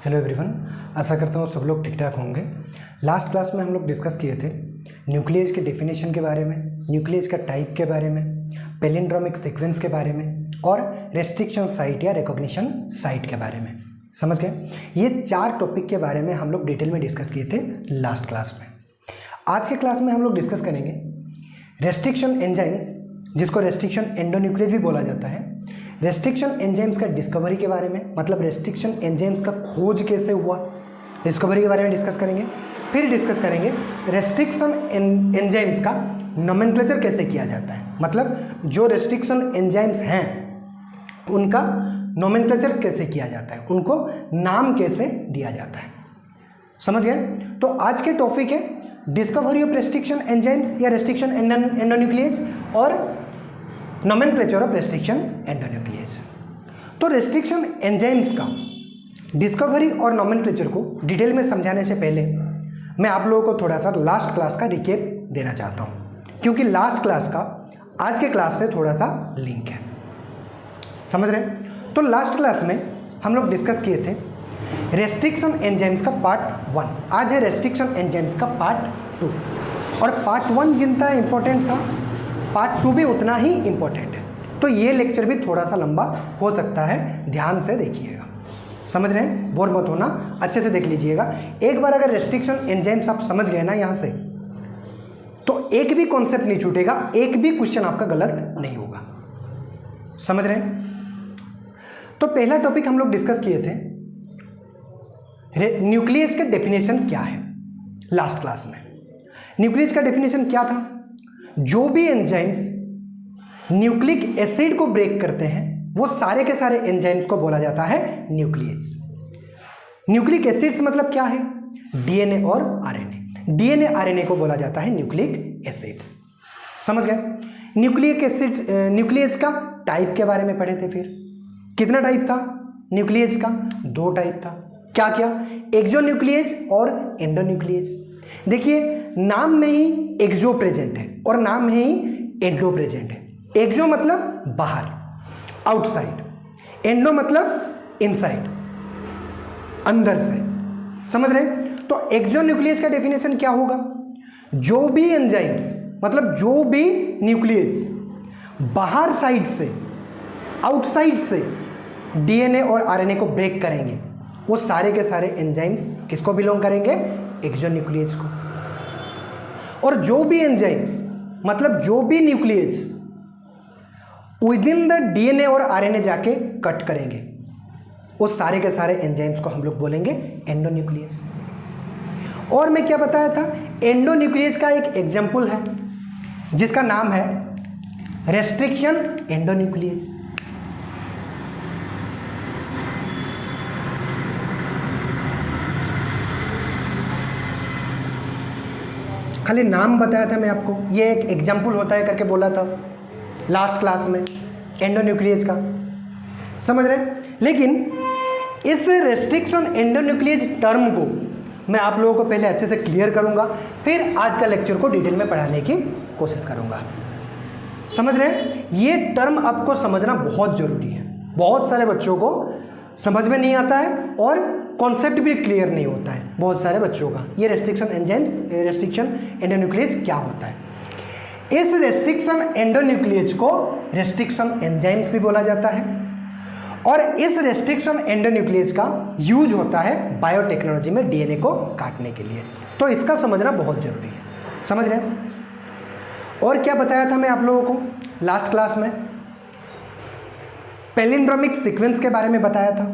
Hello everyone, आशा करता हूँ सब लोग ठीक ठाक होंगे। लास्ट क्लास में हम लोग डिस्कस किए थे न्यूक्लियस के डेफिनेशन के बारे में, न्यूक्लियस का टाइप के बारे में, पैलिंड्रोमिक सीक्वेंस के बारे में और रेस्ट्रिक्शन साइट या रिकॉग्निशन साइट के बारे में। समझ गए? ये 4 टॉपिक के बारे में हम लोग डिटेल में डिस्कस किए थे लास्ट क्लास में। आज के क्लास में हम लोग डिस्कस करेंगे रेस्ट्रिक्शन एंजाइम्स, जिसको रेस्ट्रिक्शन एंडोन्यूक्लियस भी बोला जाता है। रेस्ट्रिक्शन एंजाइम्स का डिस्कवरी के बारे में, मतलब रेस्ट्रिक्शन एंजाइम्स का खोज कैसे हुआ, डिस्कवरी के बारे में डिस्कस करेंगे। फिर डिस्कस करेंगे रेस्ट्रिक्शन एंजाइम्स का नोमेनक्लेचर कैसे किया जाता है, मतलब जो रेस्ट्रिक्शन एंजाइम्स हैं उनका नोमेनक्लेचर कैसे किया जाता है, उनको नाम कैसे दिया जाता है। समझ गए? तो आज के टॉपिक है डिस्कवरी ऑफ रेस्ट्रिक्शन एंजाइम्स या रेस्ट्रिक्शन एंडोन्यूक्लियस और नोमेनक्लेचर ऑफ रेस्ट्रिक्शन एंडोन्यूक्लियस। तो रेस्ट्रिक्शन एंजाइम्स का डिस्कवरी और नोमेनक्लेचर को डिटेल में समझाने से पहले मैं आप लोगों को थोड़ा सा लास्ट क्लास का रिकेप देना चाहता हूँ, क्योंकि लास्ट क्लास का आज के क्लास से थोड़ा सा लिंक है। समझ रहे हैं? तो लास्ट क्लास में हम लोग डिस्कस किए थे रेस्ट्रिक्शन एंजाइम्स का पार्ट 1, आज है रेस्ट्रिक्शन एंजाइम्स का पार्ट 2। और पार्ट 1 जितना इंपॉर्टेंट था, पार्ट 2 भी उतना ही इंपॉर्टेंट है। तो ये लेक्चर भी थोड़ा सा लंबा हो सकता है, ध्यान से देखिएगा। समझ रहे हैं? बोर मत होना, अच्छे से देख लीजिएगा। एक बार अगर रेस्ट्रिक्शन एंजाइम्स आप समझ गए ना यहाँ से, तो एक भी कॉन्सेप्ट नहीं छूटेगा, एक भी क्वेश्चन आपका गलत नहीं होगा। समझ रहे हैं? तो पहला टॉपिक हम लोग डिस्कस किए थे न्यूक्लियस का डेफिनेशन क्या है। लास्ट क्लास में न्यूक्लियस का डेफिनेशन क्या था? जो भी एंजाइम्स न्यूक्लिक एसिड को ब्रेक करते हैं वो सारे के सारे एंजाइम्स को बोला जाता है न्यूक्लियस। न्यूक्लिक एसिड्स मतलब क्या है? डीएनए और आरएनए। डीएनए आरएनए को बोला जाता है न्यूक्लिक एसिड्स। समझ गए? न्यूक्लिक एसिड्स, न्यूक्लियस का टाइप के बारे में पढ़े थे। फिर कितना टाइप था न्यूक्लियस का? 2 टाइप था। क्या क्या? एक्सोन्यूक्लियस और एंडोन्यूक्लियस। देखिए, नाम में ही एक्सो प्रेजेंट है और नाम में ही एंडो प्रेजेंट है। एक्सो मतलब बाहर, आउटसाइड, एंडो मतलब इनसाइड, अंदर से। समझ रहे? तो एक्सोन्यूक्लियस का डेफिनेशन क्या होगा? जो भी एंजाइम्स, मतलब जो भी न्यूक्लियस बाहर साइड से, आउटसाइड से डीएनए और आरएनए को ब्रेक करेंगे, वो सारे के सारे एंजाइम्स किसको बिलोंग करेंगे? एक्सोन्यूक्लियस को। और जो भी एंजाइम्स, मतलब जो भी nucleus with in the DNA और आरएनए जाके कट करेंगे, वो सारे के सारे एंजाइम्स को हम लोग बोलेंगे एंडोन्यूक्लियस। और मैं क्या बताया था? एंडोन्यूक्लियस का एक एग्जाम्पल है जिसका नाम है रेस्ट्रिक्शन एंडोन्यूक्लियस। खाली नाम बताया था मैं आपको, ये एक एग्जाम्पल होता है करके बोला था लास्ट क्लास में एंडोन्यूक्लियस का। समझ रहे हैं? लेकिन इस रेस्ट्रिक्शन एंडोन्यूक्लियस टर्म को मैं आप लोगों को पहले अच्छे से क्लियर करूंगा, फिर आज का लेक्चर को डिटेल में पढ़ाने की कोशिश करूंगा। समझ रहे हैं? ये टर्म आपको समझना बहुत जरूरी है। बहुत सारे बच्चों को समझ में नहीं आता है और कॉन्सेप्ट भी क्लियर नहीं होता है बहुत सारे बच्चों का। ये रेस्ट्रिक्शन एंजाइम्स, रेस्ट्रिक्शन एंडोन्यूक्लियस क्या होता है? इस रेस्ट्रिक्शन एंडोन्यूक्लियस को रेस्ट्रिक्शन एंजाइम्स भी बोला जाता है। और इस रेस्ट्रिक्शन एंडोन्यूक्लियस का यूज होता है बायोटेक्नोलॉजी में डीएनए को काटने के लिए। तो इसका समझना बहुत जरूरी है। समझ रहे हैं? और क्या बताया था मैं आप लोगों को लास्ट क्लास में? पैलिंड्रोमिक सीक्वेंस के बारे में बताया था।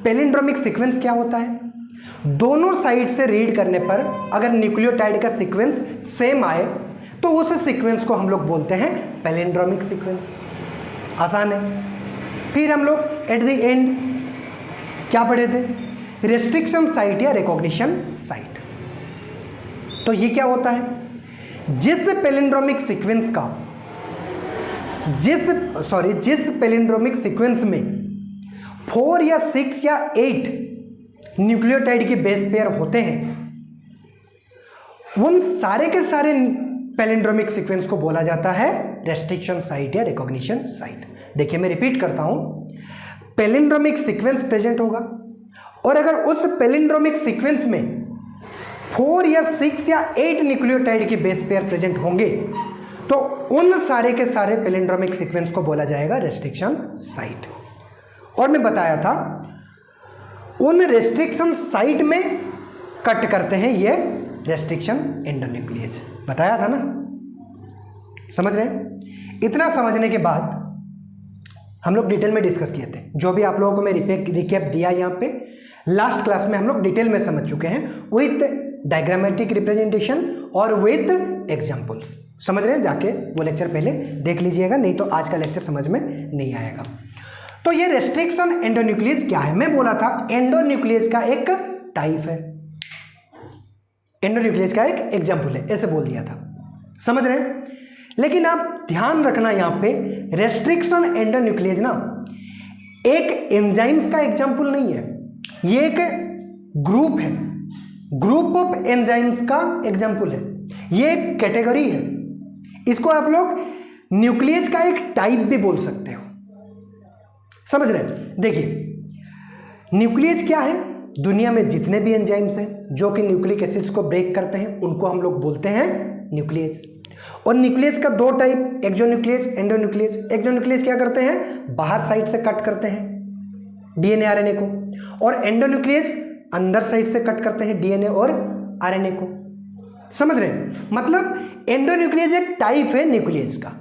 पैलिंड्रोमिक सीक्वेंस क्या होता है? दोनों साइड से रीड करने पर अगर न्यूक्लियोटाइड का सीक्वेंस सेम आए तो उस सीक्वेंस को हम लोग बोलते हैं पैलिंड्रोमिक सीक्वेंस। आसान है। फिर हम लोग एट द एंड क्या पढ़े थे? रेस्ट्रिक्शन साइट या रिकॉग्निशन साइट। तो ये क्या होता है? जिस पैलिंड्रोमिक सीक्वेंस का जिस पैलिंड्रोमिक सीक्वेंस में 4 या 6 या 8 न्यूक्लियोटाइड के बेस पेयर होते हैं, उन सारे के सारे पैलिंड्रोमिक सीक्वेंस को बोला जाता है रेस्ट्रिक्शन साइट या रिकॉग्निशन साइट। देखिए मैं रिपीट करता हूं, पैलिंड्रोमिक सीक्वेंस प्रेजेंट होगा और अगर उस पैलिंड्रोमिक सीक्वेंस में 4 या 6 या 8 न्यूक्लियोटाइड की बेस पेयर प्रेजेंट होंगे तो उन सारे के सारे पैलिंड्रोमिक सीक्वेंस को बोला जाएगा रेस्ट्रिक्शन साइट। और मैं बताया था उन रेस्ट्रिक्शन साइट में कट करते हैं ये रेस्ट्रिक्शन एंडोन्यूक्लियस, बताया था ना, समझ रहे हैं। इतना समझने के बाद हम लोग डिटेल में डिस्कस किए थे, जो भी आप लोगों को मैं रिकैप दिया यहाँ पे लास्ट क्लास में हम लोग डिटेल में समझ चुके हैं विथ डायग्रामेटिक रिप्रेजेंटेशन और विथ एग्जाम्पल्स। समझ रहे हैं, जाके वो लेक्चर पहले देख लीजिएगा, नहीं तो आज का लेक्चर समझ में नहीं आएगा। तो ये रेस्ट्रिक्शन एंडोन्यूक्लियस क्या है, मैं बोला था एंडोन्यूक्लियस का एक टाइप है, एंडोन्यूक्लियस का एक एग्जाम्पल है, ऐसे बोल दिया था, समझ रहे हैं। लेकिन आप ध्यान रखना यहाँ पे रेस्ट्रिक्शन एंडोन्यूक्लियस ना एक एंजाइम्स का एग्जाम्पल नहीं है, ये एक ग्रुप है, ग्रुप ऑफ एंजाइम्स का एग्जाम्पल है, ये एक कैटेगरी है। इसको आप लोग न्यूक्लियस का एक टाइप भी बोल सकते हो, समझ रहे हैं। देखिए न्यूक्लियस क्या है, दुनिया में जितने भी एंजाइम्स हैं जो कि न्यूक्लिक एसिड्स को ब्रेक करते हैं उनको हम लोग बोलते हैं न्यूक्लियस। और न्यूक्लियस का दो टाइप, एक्सोन्यूक्लियस, एंडोन्यूक्लियस। एक्सोन्यूक्लियस क्या करते हैं, बाहर साइड से कट करते हैं डीएनए आरएनए को, और एंडोन्यूक्लियस अंदर साइड से कट करते हैं डीएनए और आरएनए को, समझ रहे हैं। मतलब एंडोन्यूक्लियस एक टाइप है न्यूक्लियस का,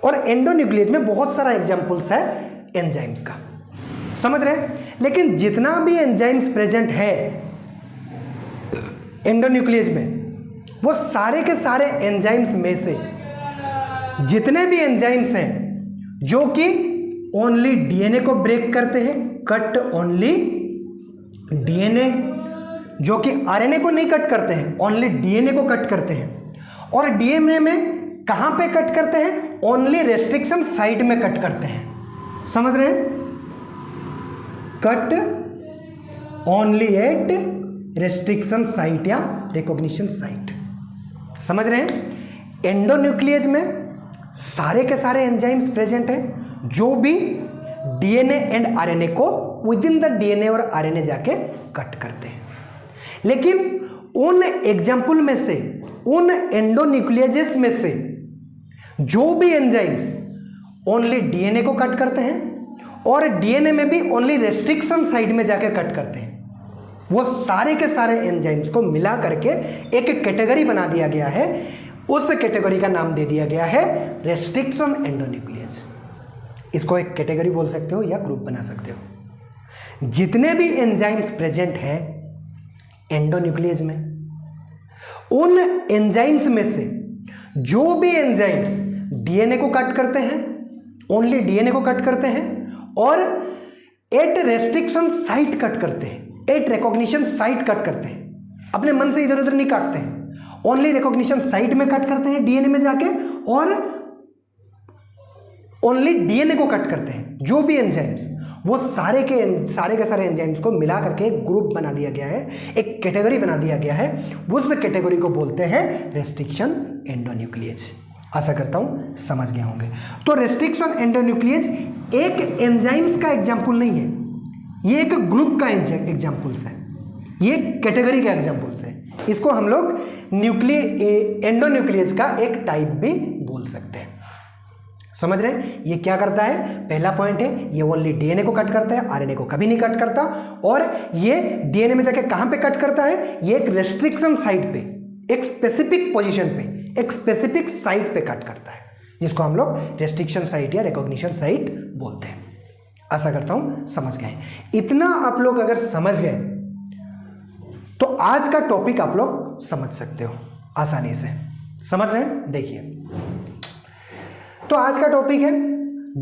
और एंडोन्यूक्लियस में बहुत सारा एग्जांपल्स है एंजाइम्स का, समझ रहे हैं। लेकिन जितना भी एंजाइम्स प्रेजेंट है एंडोन्यूक्लियस में, वो सारे के सारे एंजाइम्स में से जितने भी एंजाइम्स हैं जो कि ओनली डीएनए को ब्रेक करते हैं, कट ओनली डीएनए, जो कि आरएनए को नहीं कट करते हैं, ओनली डीएनए को कट करते हैं। और डीएनए में कहां पे कट करते हैं, ओनली रेस्ट्रिक्शन साइट में कट करते हैं, समझ रहे हैं। Cut only at restriction site या रिकॉग्निशन साइट, समझ रहे हैं। एंडोन्यूक्लियस में सारे के सारे एंजाइम्स प्रेजेंट हैं जो भी डीएनए एंड आरएनए को विद इन द डीएनए और आरएनए जाके कट करते हैं। लेकिन उन एग्जाम्पल में से, उन एंडोन्यूक्लियस में से जो भी एंजाइम्स ओनली डीएनए को कट करते हैं और डीएनए में भी ओनली रेस्ट्रिक्शन साइट में जाके कट करते हैं, वो सारे के सारे एंजाइम्स को मिला करके एक कैटेगरी बना दिया गया है। उस कैटेगरी का नाम दे दिया गया है रेस्ट्रिक्शन एंडोन्यूक्लियस। इसको एक कैटेगरी बोल सकते हो या ग्रुप बना सकते हो। जितने भी एंजाइम्स प्रेजेंट हैं एंडोन्यूक्लियस में, उन एंजाइम्स में से जो भी एंजाइम्स डीएनए को कट करते हैं, ओनली डीएनए को कट करते हैं और एट रेस्ट्रिक्शन साइट कट करते हैं, एट रिकॉग्निशन साइट कट करते हैं, अपने मन से इधर उधर नहीं काटते हैं, ओनली रिकॉग्निशन साइट में कट करते हैं डीएनए में जाके, और ओनली डीएनए को कट करते हैं जो भी एंजाइम्स, वो सारे के सारे एंजाइम्स को मिला करके एक ग्रुप बना दिया गया है, एक कैटेगरी बना दिया गया है। उस कैटेगरी को बोलते हैं रेस्ट्रिक्शन एंडोन्यूक्लियस। आशा करता हूं समझ गए होंगे। तो रेस्ट्रिक्शन एंडोन्यूक्लियस एक एंजाइम्स का एग्जाम्पल नहीं है, ये एक ग्रुप का एग्जाम्पल्स है, ये कैटेगरी का एग्जाम्पल्स है। इसको हम लोग एंडोन्यूक्लियस का एक टाइप भी बोल सकते हैं, समझ रहे हैं। ये क्या करता है, पहला पॉइंट है, ये ओनली डीएनए को कट करता है, आरएनए को कभी नहीं कट करता, और ये डीएनए में जाके कहां पे कट करता है, ये एक रेस्ट्रिक्शन साइट पे, एक स्पेसिफिक पोजीशन पे, एक स्पेसिफिक साइट पे कट करता है, जिसको हम लोग रेस्ट्रिक्शन साइट या रिकॉग्निशन साइट बोलते हैं। आशा करता हूं समझ गए। इतना आप लोग अगर समझ गए तो आज का टॉपिक आप लोग समझ सकते हो आसानी से, समझ रहे हैं। देखिए तो आज का टॉपिक है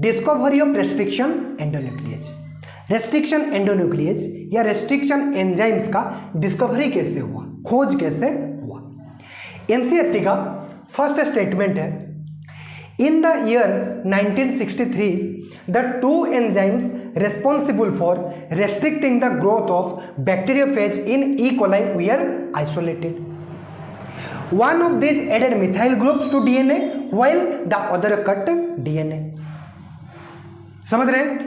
discovery of restriction endonuclease. Restriction endonuclease या रेस्ट्रिक्शन एंजाइम्स का डिस्कवरी कैसे हुआ, खोज कैसे हुआ। एनसीईआरटी का फर्स्ट स्टेटमेंट है, in the year 1963 the two enzymes responsible for restricting the growth of bacteriophage in E. coli were isolated. One of these added methyl groups to DNA while the other cut DNA. समझ रहे हैं।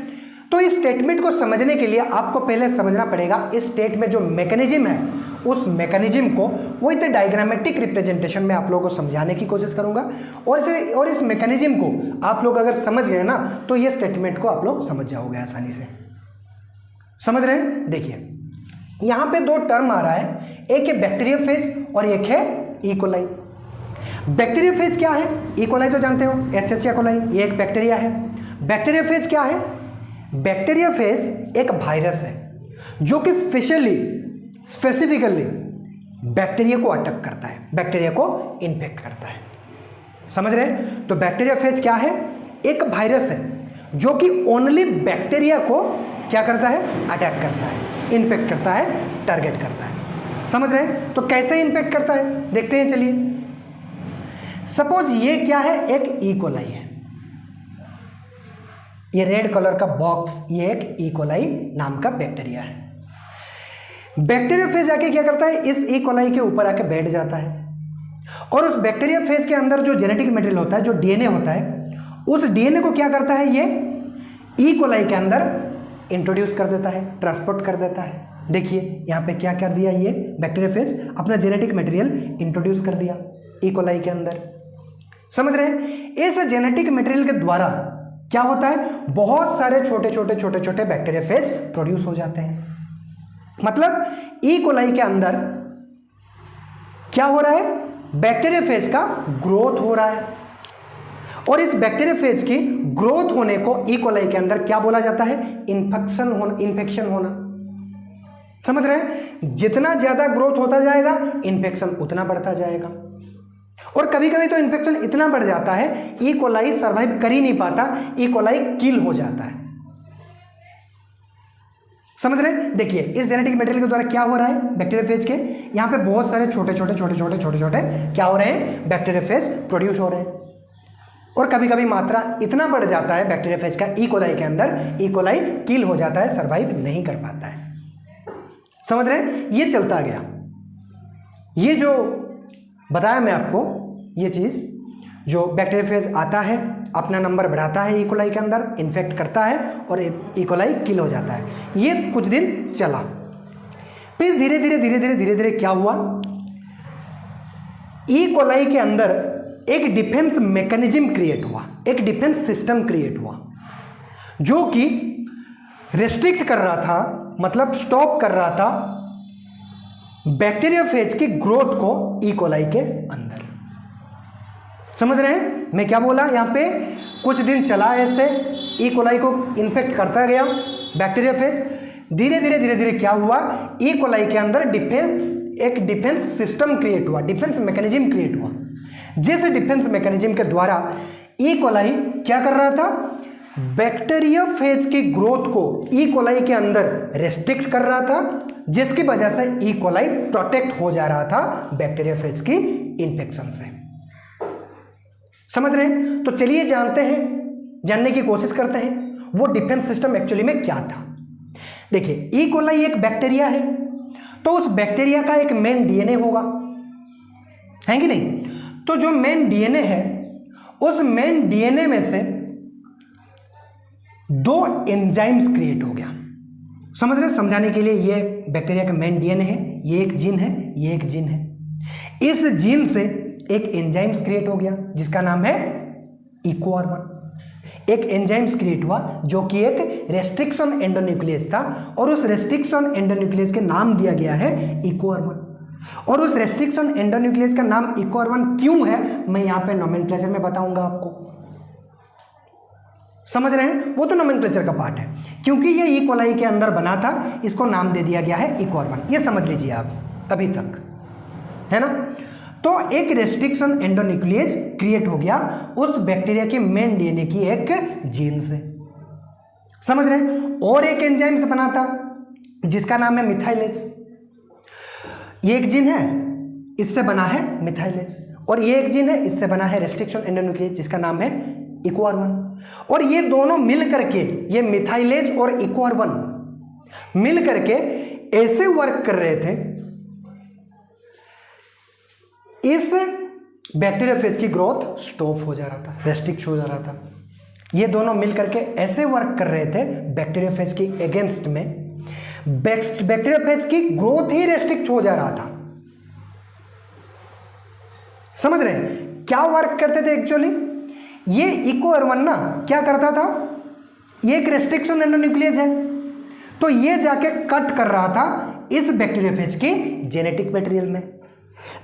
तो इस statement को समझने के लिए आपको पहले समझना पड़ेगा इस स्टेट में जो मैकेनिज्म है, उस मैकेनिज्म को वो इतने डायग्रामेटिक रिप्रेजेंटेशन में आप लोगों को समझाने की कोशिश करूंगा। और इस मैकेनिज्म को आप लोग अगर समझ गए ना तो ये स्टेटमेंट को आप लोग समझ जाओगे आसानी से। समझ रहे हैं? देखिए यहां पे दो टर्म आ रहा है, एक है बैक्टीरियोफेज और एक है इकोलाई। बैक्टीरियोफेज क्या है? इकोलाई तो जानते हो, एस्चेरिचिया कोलाई, ये एक बैक्टीरिया है। बैक्टीरियोफेज क्या है? बैक्टीरियोफेज एक वायरस है जो कि स्पेसिफिकली बैक्टीरिया को अटैक करता है, बैक्टीरिया को इन्फेक्ट करता है। समझ रहे हैं? तो बैक्टीरियोफेज क्या है? एक वायरस है जो कि ओनली बैक्टीरिया को क्या करता है? अटैक करता है, इन्फेक्ट करता है, टारगेट करता है। समझ रहे हैं? तो कैसे इन्फेक्ट करता है देखते हैं, चलिए। सपोज ये क्या है? एक इकोलाई है, ये रेड कलर का बॉक्स, ये एक इकोलाई नाम का बैक्टीरिया है। बैक्टीरियोफेज आके क्या करता है? इस इकोलाई के ऊपर आके बैठ जाता है और उस बैक्टीरियोफेज के अंदर जो जेनेटिक मटेरियल होता है, जो डीएनए होता है, उस डीएनए को क्या करता है? ये इकोलाई के अंदर इंट्रोड्यूस कर देता है, ट्रांसपोर्ट कर देता है। देखिए यहाँ पे क्या कर दिया, ये बैक्टीरियोफेज अपना जेनेटिक मटेरियल इंट्रोड्यूस कर दिया इकोलाई के अंदर। समझ रहे हैं? इस जेनेटिक मटेरियल के द्वारा क्या होता है? बहुत सारे छोटे छोटे बैक्टीरियोफेज प्रोड्यूस हो जाते हैं। मतलब इकोलाई के अंदर क्या हो रहा है? बैक्टीरियोफेज का ग्रोथ हो रहा है और इस बैक्टीरियोफेज की ग्रोथ होने को इकोलाई के अंदर क्या बोला जाता है? इन्फेक्शन होना। समझ रहे हैं? जितना ज्यादा ग्रोथ होता जाएगा इन्फेक्शन उतना बढ़ता जाएगा और कभी कभी तो इन्फेक्शन इतना बढ़ जाता है इकोलाई सर्वाइव कर ही नहीं पाता, इकोलाई किल हो जाता है। समझ रहे हैं? देखिए इस जेनेटिक मटेरियल के द्वारा क्या हो रहा है बैक्टीरियोफेज के, यहाँ पे बहुत सारे छोटे छोटे क्या हो रहे हैं? बैक्टीरियोफेज प्रोड्यूस हो रहे हैं और कभी कभी मात्रा इतना बढ़ जाता है बैक्टीरियोफेज का इकोलाई के अंदर, इकोलाई किल हो जाता है, सर्वाइव नहीं कर पाता है। समझ रहे हैं? ये चलता गया, ये जो बताया मैं आपको, ये चीज़ जो बैक्टीरियोफेज आता है, अपना नंबर बढ़ाता है इकोलाई के अंदर, इन्फेक्ट करता है और इकोलाई किल हो जाता है। ये कुछ दिन चला, फिर धीरे धीरे क्या हुआ? इकोलाई के अंदर एक डिफेंस मैकेनिज्म क्रिएट हुआ, एक डिफेंस सिस्टम क्रिएट हुआ जो कि रेस्ट्रिक्ट कर रहा था, मतलब स्टॉप कर रहा था बैक्टीरियोफेज की ग्रोथ को इकोलाई के अंदर। समझ रहे हैं मैं क्या बोला? यहाँ पे कुछ दिन चला ऐसे, इकोलाई को इन्फेक्ट करता गया बैक्टीरियोफेज। धीरे धीरे क्या हुआ? इकोलाई के अंदर एक डिफेंस सिस्टम क्रिएट हुआ, डिफेंस मैकेनिज्म क्रिएट हुआ। जिस डिफेंस मैकेनिज्म के द्वारा इकोलाई क्या कर रहा था? बैक्टीरियोफेज की ग्रोथ को इकोलाई के अंदर रेस्ट्रिक्ट कर रहा था, जिसकी वजह से इकोलाई प्रोटेक्ट हो जा रहा था बैक्टीरियोफेज की इन्फेक्शन से। समझ रहे हैं? तो चलिए जानने की कोशिश करते हैं वो डिफेंस सिस्टम एक्चुअली में क्या था। देखिए इकोलाई एक बैक्टीरिया है, तो उस बैक्टीरिया का एक मेन डीएनए होगा, है कि नहीं? तो जो मेन डीएनए है, उस मेन डीएनए में से दो एंजाइम्स क्रिएट हो गया। समझ रहे? समझाने के लिए, ये बैक्टीरिया का मेन डीएनए है, ये एक जीन है, ये एक जीन है। इस जीन से एक एंजाइम्स क्रिएट हो गया जिसका नाम है इकोआर1। एक एंजाइम्स क्रिएट हुआ जो कि एक रेस्ट्रिक्शन एंडोन्यूक्लियस था और उस रेस्ट्रिक्शन एंडोन्यूक्लियस के नाम दिया गया है इकोआर1। और उस रेस्ट्रिक्शन एंडोन्यूक्लियस का नाम इकोआर1 क्यों है मैं यहाँ पे नोमेनक्लेचर में बताऊंगा आपको। समझ रहे हैं? वो तो नोमेनक्लेचर का पार्ट है, क्योंकि ये इकोलाई के अंदर बना था, इसको नाम दे दिया गया है इकोआर1। ये समझ लीजिए आप अभी तक, है ना? तो एक रेस्ट्रिक्शन एंडोन्यूक्लियस क्रिएट हो गया उस बैक्टीरिया के मेन डीएनए की एक जीन से। समझ रहे हैं? और एक एंजाइम से बना था जिसका नाम है मिथाइलेज। ये एक जीन है, इससे बना है मिथाइलेज, और ये एक जीन है, इससे बना है रेस्ट्रिक्शन एंडोन्यूक्लियस जिसका नाम है इकोआर1। और ये दोनों मिल करके, ये मिथाइलेज और इकोआर1 मिल करके ऐसे वर्क कर रहे थे, इस बैक्टीरियोफेज की ग्रोथ स्टॉप हो जा रहा था, रेस्ट्रिक्ट हो जा रहा था। ये दोनों मिलकर के ऐसे वर्क कर रहे थे बैक्टीरियोफेज के अगेंस्ट में, बैक्टीरियोफेज की ग्रोथ ही रेस्ट्रिक्ट हो जा रहा था। समझ रहे हैं क्या वर्क करते थे एक्चुअली? ये इकोअर्वन ना क्या करता था, ये एक रेस्ट्रिक्शन एंडोन्यूक्लियस है, तो ये जाके कट कर रहा था इस बैक्टीरियोफेज की जेनेटिक मटेरियल में।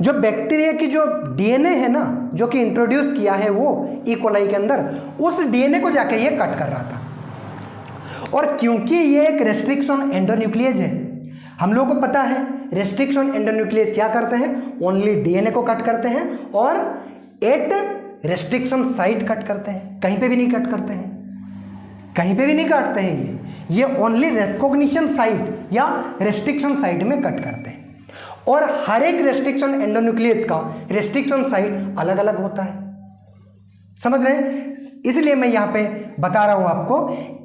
जो बैक्टीरिया की जो डीएनए है ना, जो कि इंट्रोड्यूस किया है वो इकोलाई के अंदर, उस डीएनए को जाके ये कट कर रहा था। और क्योंकि ये एक रेस्ट्रिक्शन एंडोन्यूक्लियस है, हम लोगों को पता है रेस्ट्रिक्शन एंडोन्यूक्लियस क्या करते हैं, ओनली डीएनए को कट करते हैं और एट रेस्ट्रिक्शन साइट कट करते हैं, कहीं पे भी नहीं कट करते हैं, कहीं पे भी नहीं काटते हैं। ये ओनली रिकॉग्निशन साइट या रेस्ट्रिक्शन साइट में कट करते हैं। और हर एक रेस्ट्रिक्शन एंडोन्यूक्लियस का रेस्ट्रिक्शन साइट अलग अलग होता है। समझ रहे हैं? इसलिए मैं यहां पे बता रहा हूं आपको,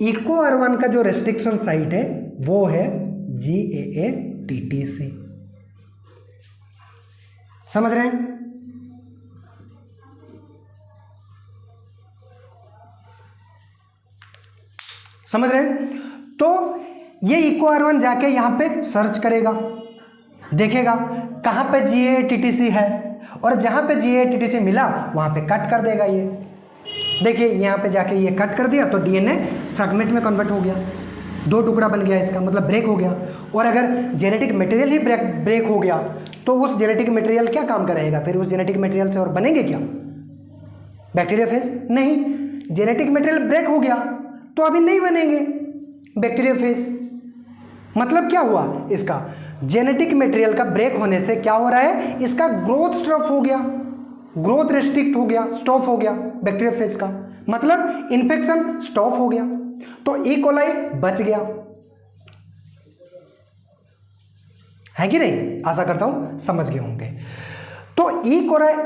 इकोअर्वन का जो रेस्ट्रिक्शन साइट है वो है GAATTC। समझ रहे हैं? समझ रहे हैं? तो ये इकोअर्वन जाके यहां पे सर्च करेगा, देखेगा कहां पे GAATTC है, और जहां पे GAATTC मिला वहां पे कट कर देगा। ये देखिए यहां पे जाके ये कट कर दिया तो डीएनए फ्रैगमेंट में कन्वर्ट हो गया, 2 टुकड़ा बन गया, इसका मतलब ब्रेक हो गया। और अगर जेनेटिक मटेरियल ही ब्रेक हो गया तो उस जेनेटिक मटेरियल क्या काम करेगा फिर? उस जेनेटिक मटेरियल से और बनेंगे क्या बैक्टीरियोफेज? नहीं। जेनेटिक मटेरियल ब्रेक हो गया तो अभी नहीं बनेंगे बैक्टीरियोफेज। मतलब क्या हुआ इसका? जेनेटिक मटेरियल का ब्रेक होने से क्या हो रहा है, इसका ग्रोथ स्टॉप हो गया, ग्रोथ रेस्ट्रिक्ट हो गया, स्टॉप हो गया बैक्टीरियोफेज का, मतलब इन्फेक्शन स्टॉप हो गया, तो ई कोलाई बच गया। है कि नहीं? आशा करता हूं समझ गए होंगे। तो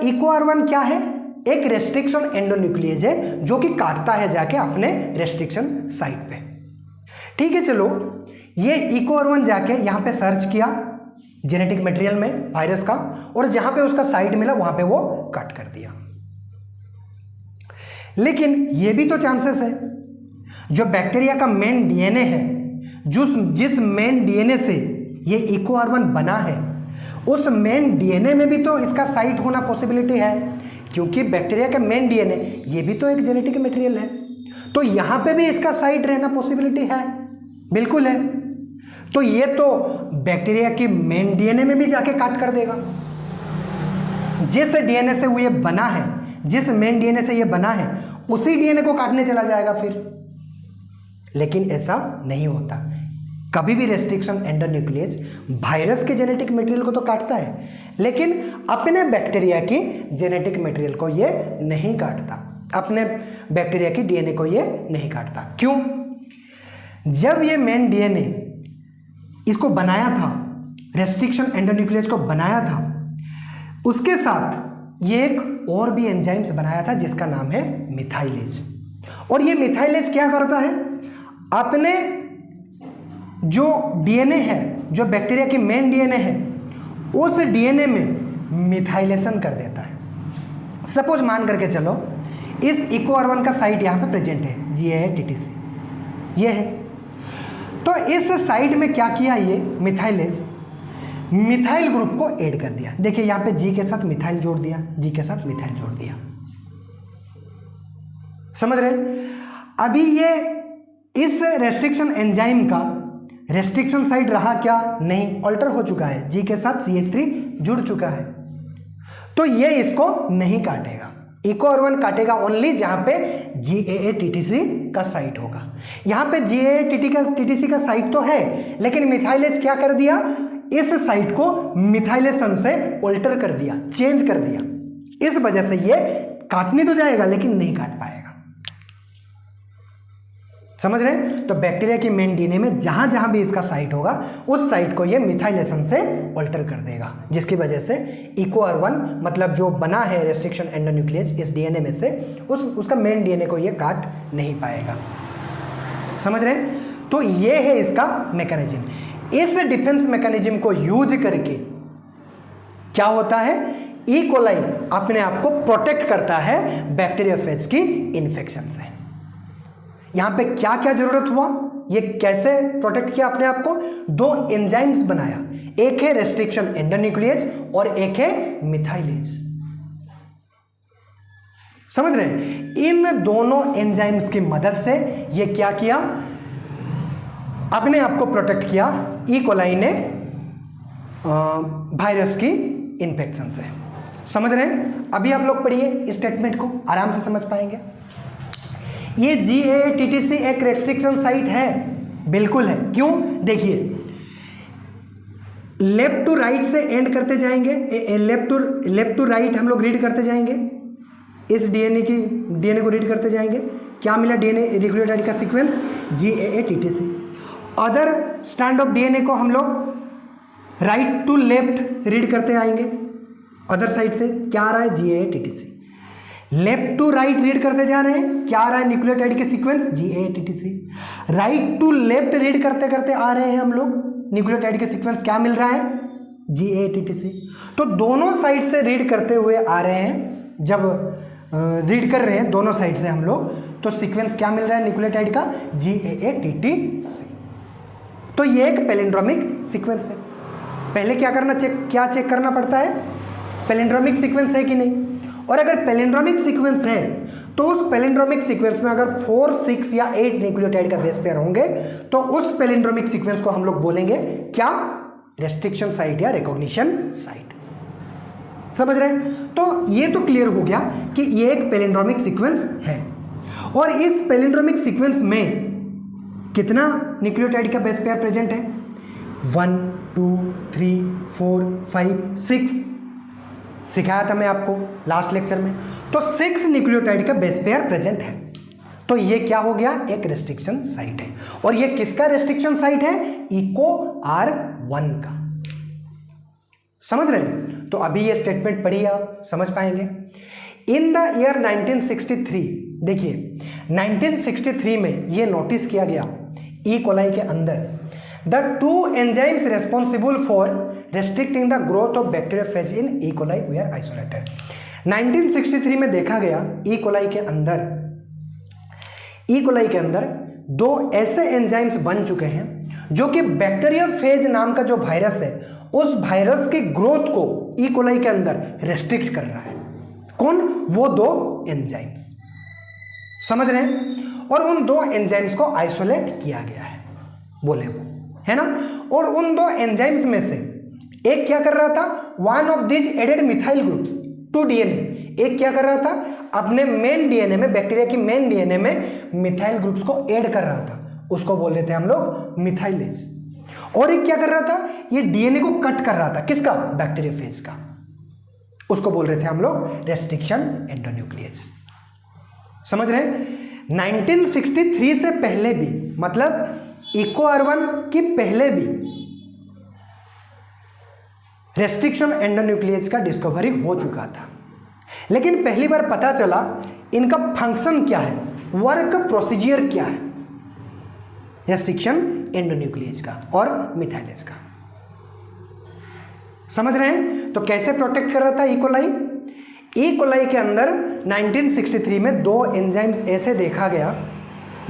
इकोअर्वन क्या है? एक रेस्ट्रिक्शन एंडोन्यूक्लियस है जो कि काटता है जाके अपने रेस्ट्रिक्शन साइट पे। ठीक है, चलो ये इकोअर्वन जाके यहां पे सर्च किया जेनेटिक मटेरियल में वायरस का, और जहां पे उसका साइट मिला वहां पे वो कट कर दिया। लेकिन ये भी तो चांसेस है, जो बैक्टीरिया का मेन डीएनए है, जिस मेन डीएनए से ये इकोअर्वन बना है, उस मेन डीएनए में भी तो इसका साइट होना पॉसिबिलिटी है, क्योंकि बैक्टीरिया का मेन डीएनए ये भी तो एक जेनेटिक मटेरियल है, तो यहां पे भी इसका साइट रहना पॉसिबिलिटी है, बिल्कुल है। तो ये तो बैक्टीरिया की मेन डीएनए में भी जाके काट कर देगा। जिस डीएनए से वो ये बना है, जिस मेन डीएनए से ये बना है, उसी डीएनए को काटने चला जाएगा फिर। लेकिन ऐसा नहीं होता। कभी भी रेस्ट्रिक्शन एंडोन्यूक्लियस वायरस के जेनेटिक मटेरियल को तो काटता है, लेकिन अपने बैक्टीरिया की जेनेटिक मटेरियल को ये नहीं काटता, अपने बैक्टीरिया की डीएनए को ये नहीं काटता। क्यों? जब ये मेन डीएनए इसको बनाया था, रेस्ट्रिक्शन एंडोन्यूक्लियस को बनाया था, उसके साथ ये एक और भी एंजाइम्स बनाया था जिसका नाम है मिथाइलेज। और ये मिथाइलेज क्या करता है, अपने जो डीएनए है, जो बैक्टीरिया की मेन डीएनए है, उस डीएनए में मिथाइलेशन कर देता है। सपोज मान करके चलो इस इकोअर्वन का साइट यहाँ पे प्रेजेंट है, GAATTC ये है, तो इस साइट में क्या किया ये मिथाइलेज, मिथाइल ग्रुप को ऐड कर दिया। देखिए यहाँ पे G के साथ मिथाइल जोड़ दिया, G के साथ मिथाइल जोड़ दिया। समझ रहे? अभी ये इस रेस्ट्रिक्शन एंजाइम का रेस्ट्रिक्शन साइट रहा क्या? नहीं, ऑल्टर हो चुका है, G के साथ CH3 जुड़ चुका है, तो ये इसको नहीं काटेगा। इकोअर्वन काटेगा ओनली जहां पे GAATTC का साइट होगा। यहां पे GAATTC का साइट तो है, लेकिन मिथाइलेज क्या कर दिया, इस साइट को मिथाइलेशन से ऑल्टर कर दिया, चेंज कर दिया। इस वजह से ये काटने तो जाएगा लेकिन नहीं काट पाएगा। समझ रहे हैं? तो बैक्टीरिया की मेन डीएनए में जहां जहां भी इसका साइट होगा, उस साइट को ये मिथाइलेशन से ऑल्टर कर देगा, जिसकी वजह से इकोअर्वन मतलब जो बना है रेस्ट्रिक्शन एंडोन्यूक्लियस इस डीएनए में से, उसका मेन डीएनए को ये काट नहीं पाएगा। समझ रहे हैं? तो ये है इसका मैकेनिज्म। इस डिफेंस मैकेनिज्म को यूज करके क्या होता है, ई कोलाई अपने आप को प्रोटेक्ट करता है बैक्टीरियोफेज की इन्फेक्शन से। यहाँ पे क्या क्या जरूरत हुआ, ये कैसे प्रोटेक्ट किया अपने आप को, 2 एंजाइम्स बनाया, एक है रेस्ट्रिक्शन एंडोन्यूक्लियेज और एक है मिथाइलेज। समझ रहे हैं? इन दोनों एंजाइम्स की मदद से ये क्या किया, अपने आप को प्रोटेक्ट किया ई कोलाई ने वायरस की इन्फेक्शन से। समझ रहे हैं? अभी आप लोग पढ़िए इस स्टेटमेंट को, आराम से समझ पाएंगे। ये GAA-TTC एक रेस्ट्रिक्शन साइट है, बिल्कुल है। क्यों? देखिए, लेफ्ट टू राइट से एंड करते जाएंगे, लेफ्ट टू राइट हम लोग रीड करते जाएंगे, इस डीएनए को रीड करते जाएंगे। क्या मिला? डीएनए न्यूक्लियोटाइड का sequence GAA-TTC। Other strand of DNA को हम लोग राइट टू लेफ्ट रीड करते आएंगे, अदर साइड से क्या आ रहा है? GAA-TTC। Left to right read करते जा रहे हैं, क्या आ रहा है? न्यूक्लियोटाइड के sequence GAA-TTC। Right to left read करते करते आ रहे हैं हम लोग, न्यूक्लियोटाइड के सीक्वेंस क्या मिल रहा है? GAA-TTC। तो दोनों साइड से रीड करते हुए आ रहे हैं, जब रीड कर रहे हैं दोनों साइड से हम लोग, तो सीक्वेंस क्या मिल रहा है न्यूक्लियोटाइड का? GAA-TTC। तो ये एक पैलिंड्रोमिक सीक्वेंस है। पहले क्या चेक करना पड़ता है? पैलिंड्रोमिक सीक्वेंस है कि नहीं। और अगर पैलिंड्रोमिक सीक्वेंस है तो उस पैलिंड्रोमिक सीक्वेंस में अगर 4, 6 या 8 न्यूक्लियोटाइड का बेस पेयर होंगे तो उस पैलिंड्रोमिक सीक्वेंस को हम लोग बोलेंगे क्या? रेस्ट्रिक्शन साइट या रिकॉग्निशन साइट। समझ रहे हैं? तो ये तो क्लियर हो गया कि ये एक पैलिंड्रोमिक सीक्वेंस है। और इस पैलिंड्रोमिक सीक्वेंस में कितना न्यूक्लियोटाइड का बेस पेयर प्रेजेंट है? 1, 2, 3, 4, 5, 6 सिखाया था मैं आपको लास्ट लेक्चर में। तो 6 न्यूक्लियोटाइड का बेस पेयर प्रेजेंट है। तो ये क्या हो गया? एक रेस्ट्रिक्शन साइट है। और ये किसका रेस्ट्रिक्शन साइट है? EcoR1 का। समझ रहे हैं? तो अभी ये स्टेटमेंट पढ़िए, आप समझ पाएंगे। इन द ईयर 1963, देखिए 1963 में ये नोटिस किया गया ई कोलाई के अंदर, the 2 enzymes responsible for restricting the growth of bacteriophage in E coli they are isolated. 1963 में देखा गया ई कोलाई के अंदर 2 ऐसे एंजाइम्स बन चुके हैं जो कि बैक्टीरियोफेज नाम का जो वायरस है, उस वायरस के ग्रोथ को ई कोलाई के अंदर रेस्ट्रिक्ट कर रहा है। कौन? वो 2 एंजाइम्स। समझ रहे हैं? और उन 2 एंजाइम्स को आइसोलेट किया गया है, बोले वो, है ना। और उन 2 एंजाइम्स में से एक क्या कर रहा था? One of this added methyl groups to DNA. एक क्या कर रहा था? अपने मेन डीएनए में, बैक्टीरिया की मेन डीएनए में मिथाइल ग्रुप्स को ऐड कर रहा था, उसको बोल रहे थे हम लोग मिथाइलेज। और एक क्या कर रहा था? ये डीएनए को कट कर रहा था, किसका? बैक्टीरियोफेज का, उसको बोल रहे थे हम लोग रेस्ट्रिक्शन एंडोन्यूक्लियेज। समझ रहे हैं? 1963 से पहले भी, मतलब EcoR1 की पहले भी रेस्ट्रिक्शन एंडोन्यूक्लियेज का डिस्कवरी हो चुका था, लेकिन पहली बार पता चला इनका फंक्शन क्या है, वर्क प्रोसीजर क्या है, रेस्ट्रिक्शन एंडोन्यूक्लियेज का और मिथाइलेज का। समझ रहे हैं? तो कैसे प्रोटेक्ट कर रहा था ई कोलाई के अंदर 1963 में 2 एंजाइम्स ऐसे देखा गया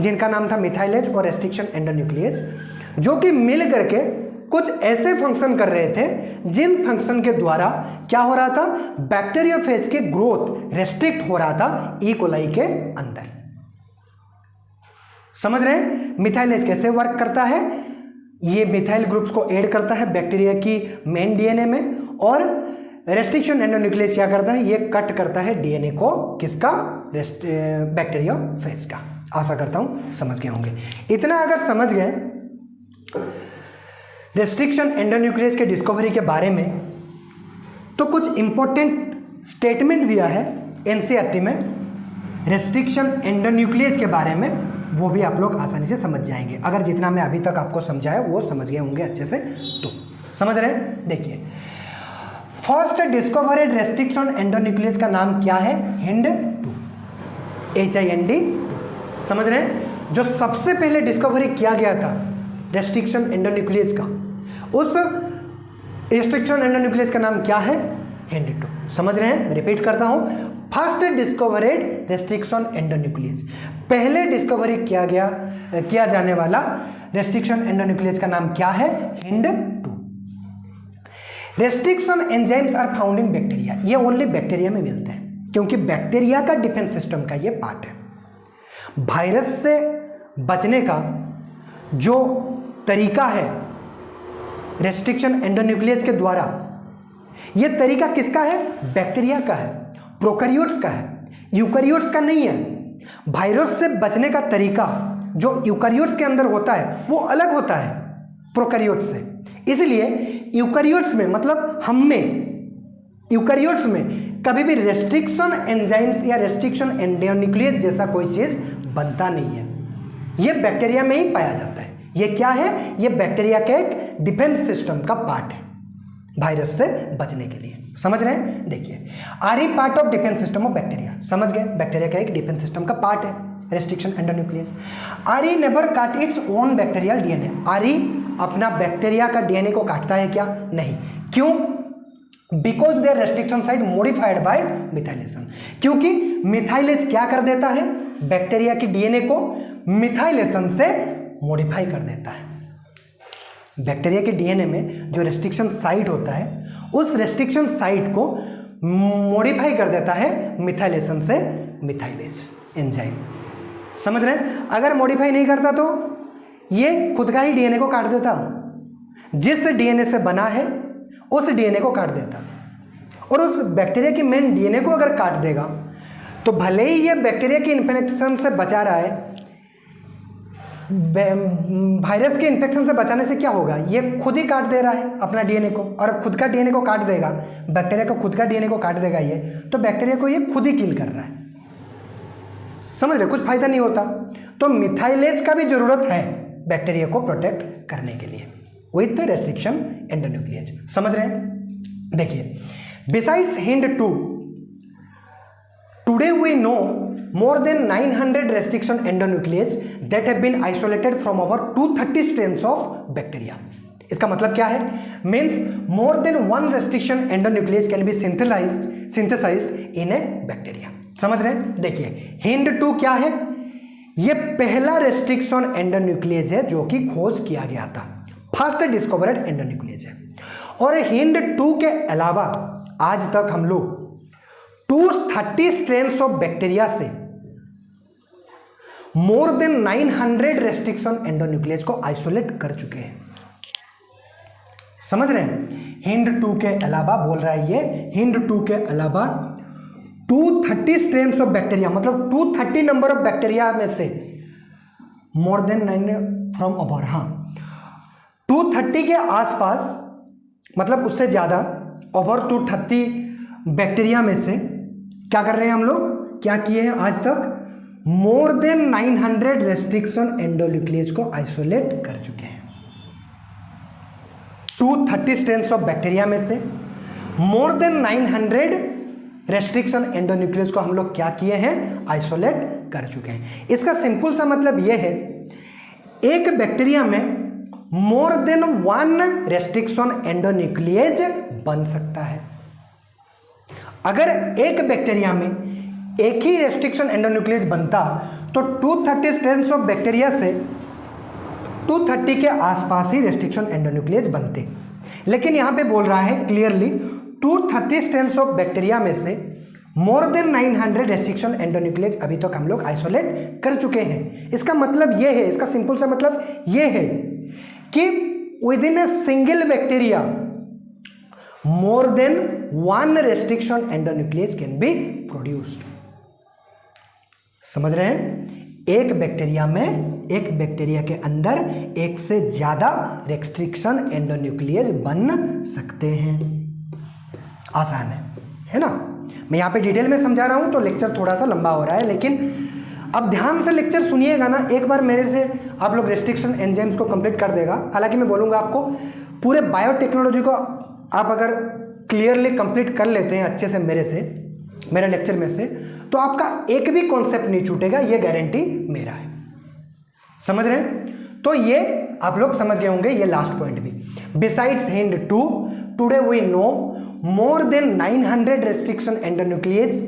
जिनका नाम था मिथाइलेज और रेस्ट्रिक्शन एंडोन्यूक्लियेज, जो कि मिल करके कुछ ऐसे फंक्शन कर रहे थे जिन फंक्शन के द्वारा क्या हो रहा था? बैक्टीरियोफेज के ग्रोथ रेस्ट्रिक्ट हो रहा था ई कोलाई के अंदर। समझ रहे हैं? मिथाइलेज कैसे वर्क करता है? ये मिथाइल ग्रुप्स को ऐड करता है बैक्टीरिया की मेन डीएनए में, और रेस्ट्रिक्शन एंडोन्यूक्लियेज क्या करता है? ये कट करता है डीएनए को, किसका? बैक्टीरियोफेज का। आशा करता हूं समझ गए होंगे। इतना अगर समझ गए रेस्ट्रिक्शन एंडोन्यूक्लियेज के डिस्कवरी के बारे में, तो कुछ इंपॉर्टेंट स्टेटमेंट दिया है एनसीईआरटी में रेस्ट्रिक्शन एंडोन्यूक्लियेज के बारे में, वो भी आप लोग आसानी से समझ जाएंगे अगर जितना मैं अभी तक आपको समझाया वो समझ गए होंगे अच्छे से। तो समझ रहे हैं? देखिए, फर्स्ट डिस्कवरेड रेस्ट्रिक्शन एंडोन्यूक्लियेज का नाम क्या है? HIND2, HIND2। समझ रहे हैं? जो सबसे पहले डिस्कवरी किया गया था रेस्ट्रिक्शन एंडोन्यूक्लियेज का, उस रेस्ट्रिक्शन एंडोन्यूक्लियेज का नाम क्या है? HIND2। समझ रहे हैं? रिपीट करता हूं, फर्स्ट डिस्कवरेड रेस्ट्रिक्शन एंडोन्यूक्लियस। पहले डिस्कवरी किया जाने वाला रेस्ट्रिक्शन एंडोन्यूक्लियस का नाम क्या है? HIND-2। Restriction enzymes are found in bacteria, ये ओनली बैक्टीरिया में मिलते हैं क्योंकि बैक्टीरिया का डिफेंस सिस्टम का ये पार्ट है। वायरस से बचने का जो तरीका है रेस्ट्रिक्शन एंडोन्यूक्लियस के द्वारा, ये तरीका किसका है? बैक्टीरिया का है, प्रोकैरियोट्स का है, यूकैरियोट्स का नहीं है। वायरस से बचने का तरीका जो यूकैरियोट्स के अंदर होता है वो अलग होता है प्रोकैरियोट्स से। इसलिए यूकैरियोट्स में, मतलब हम में, यूकैरियोट्स में कभी भी रेस्ट्रिक्शन एंजाइम्स या रेस्ट्रिक्शन एंडोन्यूक्लियस जैसा कोई चीज बनता नहीं है। ये बैक्टीरिया में ही पाया जाता है। ये क्या है? ये बैक्टीरिया के एक डिफेंस सिस्टम का पार्ट है वायरस से बचने के लिए। समझ रहे हैं? देखिए, are part of defence system of bacteria. समझ गए? बैक्टीरिया का एक डिफेंस सिस्टम का पार्ट है रेस्ट्रिक्शन एंडोन्यूक्लियस। आर नेवर काट इट्स ओन बैक्टीरियल डीएनए। आर अपना बैक्टीरिया का डीएनए को काटता है क्या? नहीं। क्यों? Because their restriction site modified by methylation. क्योंकि मिथाइलेज क्या कर देता है? बैक्टीरिया की डीएनए को मिथाइलेशन से मॉडिफाई कर देता है। बैक्टीरिया के डीएनए में जो रेस्ट्रिक्शन साइट होता है, उस रेस्ट्रिक्शन साइट को मॉडिफाई कर देता है मिथाइलेशन से मिथाइलेज एंजाइम। समझ रहे हैं? अगर मॉडिफाई नहीं करता तो ये खुद का ही डीएनए को काट देता, जिस डीएनए से बना है उस डीएनए को काट देता। और उस बैक्टीरिया की मेन डीएनए को अगर काट देगा तो भले ही ये बैक्टीरिया की इन्फेक्शन से बचा रहा है, वायरस के इन्फेक्शन से बचाने से क्या होगा? ये खुद ही काट दे रहा है अपना डीएनए को, और खुद का डीएनए को काट देगा, बैक्टीरिया को खुद का डीएनए को काट देगा ये, तो बैक्टीरिया को ये खुद ही किल कर रहा है। समझ रहे? कुछ फायदा नहीं होता। तो मिथाइलेज का भी जरूरत है बैक्टीरिया को प्रोटेक्ट करने के लिए विथ रेस्ट्रिक्शन एंडोन्यूक्लियस। समझ रहे हैं? देखिए, besides HIND-2, today we know more than 900 restriction endonucleases that have been isolated from over 230 strains of bacteria. इसका मतलब क्या है? Means more than one restriction endonuclease can be synthesized in a bacteria. समझ रहे हैं? देखिए, HIND-2 क्या है? ये पहला रेस्ट्रिक्शन एंडोन्यूक्लियस है जो कि खोज किया गया था, फर्स्ट डिस्कवर्ड एंडोन्यूक्लियस है। और HIND-2 के अलावा आज तक हम लोग 230 स्ट्रेन्स ऑफ बैक्टीरिया से मोर देन 900 रेस्ट्रिक्शन एंडोन्यूक्लियस को आइसोलेट कर चुके हैं। समझ रहे हैं? HIND-2 के अलावा बोल रहा है ये, HIND-2 के अलावा 230 स्ट्रेन्स ऑफ बैक्टीरिया, मतलब 230 नंबर ऑफ बैक्टीरिया में से मोर देन 9 फ्रॉम अबाउट, हाँ 230 के आसपास, मतलब उससे ज्यादा, ओवर 230 बैक्टीरिया में से क्या कर रहे हैं हम लोग? क्या किए हैं आज तक? मोर देन 900 रेस्ट्रिक्शन एंडोन्यूक्लियस को आइसोलेट कर चुके हैं। 230 स्ट्रेन्स ऑफ बैक्टीरिया में से मोर देन 900 रेस्ट्रिक्शन एंडोन्यूक्लियस को हम लोग क्या किए हैं? आइसोलेट कर चुके हैं। इसका सिंपल सा मतलब यह है, एक बैक्टीरिया में more than one restriction endonuclease बन सकता है। अगर एक बैक्टीरिया में एक ही रेस्ट्रिक्शन एंडोन्यूक्लियस बनता तो 230 स्ट्रेन्स ऑफ बैक्टीरिया से 230 के आसपास ही रेस्ट्रिक्शन एंडोन्यूक्लियस बनते। लेकिन यहां पे बोल रहा है क्लियरली 230 स्ट्रेन्स ऑफ बैक्टीरिया में से मोर देन 900 रेस्ट्रिक्शन एंडोन्यूक्लियस अभी तक हम लोग आइसोलेट कर चुके हैं। इसका मतलब यह है, इसका सिंपल सा मतलब यह है कि with in a single bacteria more than one restriction endonuclease can be produced. समझ रहे हैं? एक बैक्टीरिया में, एक बैक्टीरिया के अंदर एक से ज्यादा रेस्ट्रिक्शन एंडोन्यूक्लियस बन सकते हैं। आसान है ना? मैं यहाँ पे डिटेल में समझा रहा हूँ तो लेक्चर थोड़ा सा लंबा हो रहा है, लेकिन अब ध्यान से लेक्चर सुनिएगा ना। एक बार मेरे से आप लोग रेस्ट्रिक्शन एंजाइम्स को कंप्लीट कर देगा। हालांकि मैं बोलूँगा आपको पूरे बायोटेक्नोलॉजी को आप अगर क्लियरली कंप्लीट कर लेते हैं अच्छे से मेरे लेक्चर में से, तो आपका एक भी कॉन्सेप्ट नहीं छूटेगा, ये गारंटी मेरा है। समझ रहे हैं? तो ये आप लोग समझ गए होंगे ये लास्ट पॉइंट भी। Besides HIND-2, today we know more than 900 restriction endonucleases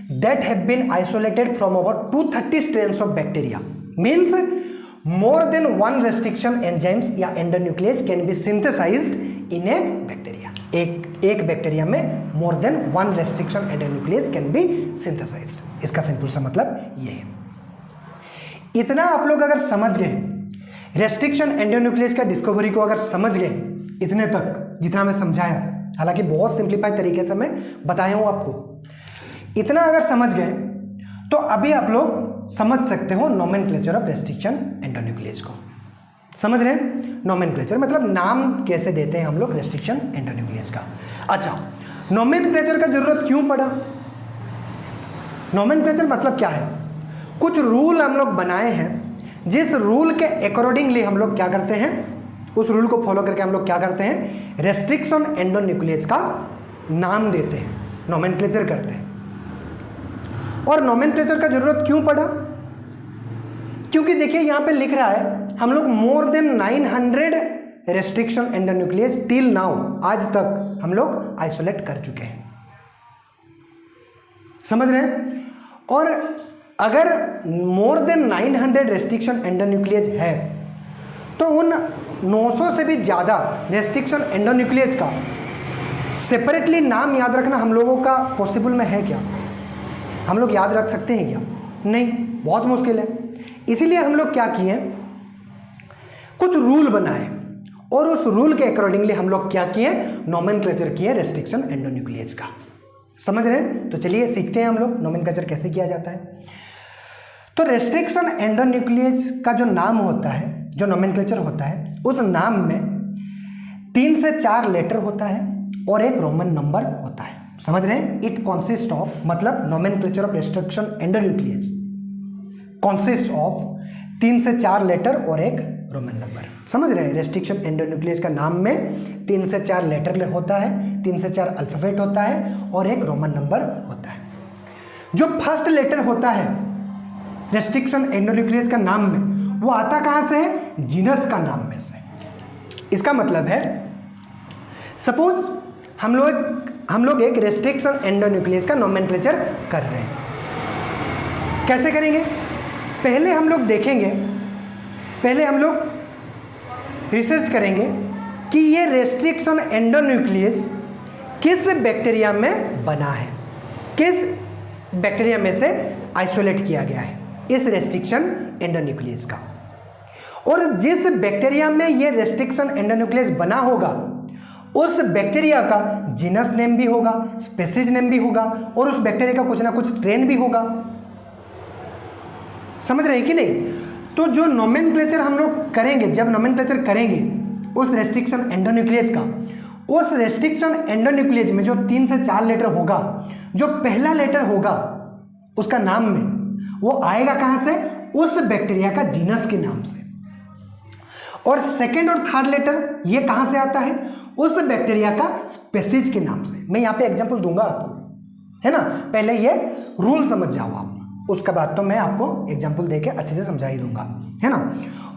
that have been isolated from about 230 strains of bacteria. Means more than one restriction enzymes या endonuclease can be synthesized in a bacteria. एक bacteria में more than one restriction endonuclease can be synthesized. इसका simple सा मतलब ये है। इतना आप लोग अगर समझ गए, रेस्ट्रिक्शन एंडोन्यूक्लियस का डिस्कवरी को अगर समझ गए इतने तक जितना मैं समझाया, हालांकि बहुत सिंप्लीफाइड तरीके से मैं बताया हूं आपको, इतना अगर समझ गए तो अभी आप लोग समझ सकते हो नोमेनक्लेचर ऑफ रेस्ट्रिक्शन एंडोन्यूक्लियस को। समझ रहे हैं? नोमेनक्लेचर मतलब नाम कैसे देते हैं हम लोग रेस्ट्रिक्शन एंडोन्यूक्लियस का। अच्छा, नोमेनक्लेचर का जरूरत क्यों पड़ा? नोमेनक्लेचर मतलब क्या है? कुछ रूल हम लोग बनाए हैं, जिस रूल के अकॉर्डिंगली हम लोग क्या करते हैं, उस रूल को फॉलो करके हम लोग क्या करते हैं, रेस्ट्रिक्शन एंडोन्यूक्लियस का नाम देते हैं, नोमेनक्लेचर करते हैं। और नोमेनक्लेचर का जरूरत क्यों पड़ा? क्योंकि देखिए यहां पे लिख रहा है हम लोग more than 900 restriction endonuclease till now, आज तक हम लोग आइसोलेट कर चुके हैं। समझ रहे हैं? और अगर मोर देन 900 रेस्ट्रिक्शन एंडोन्यूक्लियस है तो उन 900 से भी ज़्यादा रेस्ट्रिक्शन एंडोन्यूक्लियस का सेपरेटली नाम याद रखना हम लोगों का पॉसिबल में है क्या? हम लोग याद रख सकते हैं क्या? नहीं, बहुत मुश्किल है। इसीलिए हम लोग क्या किए, कुछ रूल बनाए और उस रूल के अकॉर्डिंगली हम लोग क्या किए, नोमेनक्लेचर किए रेस्ट्रिक्शन एंडोन्यूक्लियस का। समझ रहे हैं? तो चलिए सीखते हैं हम लोग नोमेनक्लेचर कैसे किया जाता है। तो रेस्ट्रिक्शन एंडोन्यूक्लियस का जो नाम होता है, जो नोमेनक्लेचर होता है, उस नाम में 3 से 4 लेटर होता है और एक रोमन नंबर होता है। समझ रहे हैं? इट कॉन्सिस्ट ऑफ, मतलब nomenclature of restriction endonuclease consist of 3 से 4 लेटर और एक रोमन नंबर। समझ रहे हैं? रेस्ट्रिक्शन एंडोन्यूक्लियस का नाम में 3 से 4 लेटर होता है, 3 से 4 अल्फाबेट होता है और एक रोमन नंबर होता है। जो फर्स्ट लेटर होता है रेस्ट्रिक्शन एंडोन्यूक्लियस का नाम में, वो आता कहां से है? जीनस का नाम में से। इसका मतलब है सपोज हम लोग एक रेस्ट्रिक्शन एंडोन्यूक्लियस का नोमेनक्लेचर कर रहे हैं। कैसे करेंगे? पहले हम लोग देखेंगे, पहले हम लोग रिसर्च करेंगे कि ये रेस्ट्रिक्शन एंडोन्यूक्लियस किस बैक्टीरिया में बना है, किस बैक्टीरिया में से आइसोलेट किया गया है इस रेस्ट्रिक्शन एंडोन्यूक्लियस का। और जिस बैक्टीरिया में ये रेस्ट्रिक्शन एंडोन्यूक्लियस बना होगा, उस बैक्टीरिया का जीनस नेम भी होगा, स्पीशीज नेम भी होगा और उस बैक्टीरिया का कुछ ना कुछ स्ट्रेन भी होगा। समझ रहे हैं कि नहीं? तो जो नोमेनक्लेचर हम लोग करेंगे, जब नोमेनक्लेचर करेंगे उस रेस्ट्रिक्शन एंडोन्यूक्लियस का, उस रेस्ट्रिक्शन एंडोन्यूक्लियस में जो 3 से 4 लेटर होगा, जो पहला लेटर होगा उसका नाम में, वो आएगा कहां से? उस बैक्टीरिया का जीनस के नाम से। और सेकेंड और थर्ड लेटर ये कहां से आता है? उस बैक्टीरिया का स्पीशीज के नाम से। मैं यहां पे एग्जांपल दूंगा आपको, है ना? पहले ये रूल समझ जाओ आप, उसके बाद तो मैं आपको एग्जांपल देके अच्छे से समझा ही दूंगा, है ना?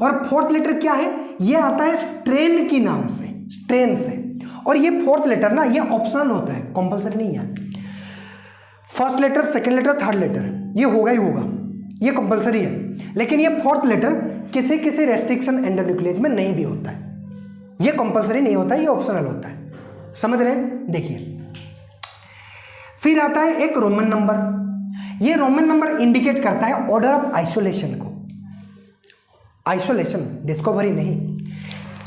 और फोर्थ लेटर क्या है? ये आता है स्ट्रेन की नाम से, स्ट्रेन से। और ये फोर्थ लेटर ना, ये ऑप्शनल होता है, कंपल्सरी नहीं है। First letter, second letter, third letter ये होगा ही होगा, ये कंपल्सरी है। लेकिन ये फोर्थ लेटर किसी किसी रेस्ट्रिक्शन एंडोन्यूक्लियस में नहीं भी होता है, ये कंपल्सरी नहीं होता है, ये ऑप्शनल होता है। समझ रहे हैं? देखिए, फिर आता है एक रोमन नंबर। ये रोमन नंबर इंडिकेट करता है ऑर्डर ऑफ आइसोलेशन को। आइसोलेशन, डिस्कवरी नहीं,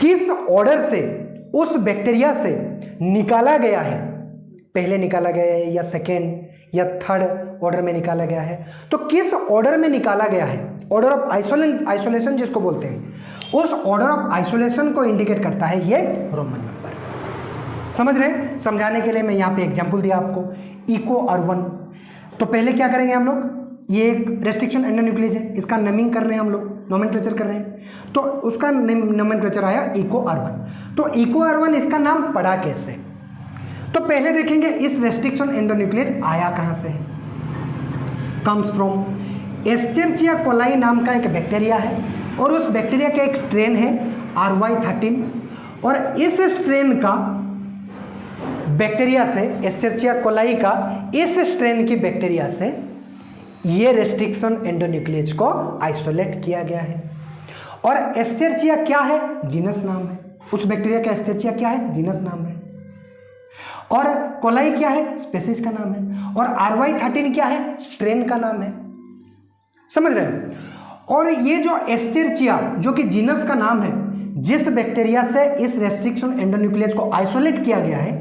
किस ऑर्डर से उस बैक्टीरिया से निकाला गया है, पहले निकाला गया है या सेकेंड या थर्ड ऑर्डर में निकाला गया है, तो किस ऑर्डर में निकाला गया है, ऑर्डर ऑफ आइसोलेशन जिसको बोलते हैं, उस ऑर्डर ऑफ आइसोलेशन को इंडिकेट करता है ये रोमन नंबर। समझ रहे हैं? समझाने के लिए मैं यहाँ पे एग्जांपल दिया आपको, इको R1। तो पहले क्या करेंगे हम लोग, ये एक रेस्ट्रिक्शन एंडोन्यूक्लियस है, इसका नेमिंग कर रहे हैं हम लोग, नोमेनक्लेचर कर रहे हैं, तो उसका नोमेनक्लेचर आया इको R1। तो इको R1 इसका नाम पड़ा कैसे? तो पहले देखेंगे इस रेस्ट्रिक्शन एंडोन्यूक्लियस आया कहां से। कम्स फ्रॉम एस्चेरिचिया कोलाई नाम का एक बैक्टीरिया है और उस बैक्टीरिया का एक स्ट्रेन है RY13 और इस स्ट्रेन का बैक्टीरिया से, एस्चेरिचिया कोलाई का इस स्ट्रेन की बैक्टीरिया से ये रेस्ट्रिक्शन एंडोन्यूक्लियस को आइसोलेट किया गया है। और एस्चेरिचिया क्या है? जीनस नाम है। उस बैक्टीरिया का एस्चेरिचिया क्या है? जीनस नाम है। और कोलाई क्या है? स्पेसीज का नाम है। और RY13 क्या है? स्ट्रेन का नाम है। समझ रहे हैं? और ये जो एस्चेरिचिया जो कि जीनस का नाम है, जिस बैक्टीरिया से इस रेस्ट्रिक्शन एंडोन्यूक्लियस को आइसोलेट किया गया है,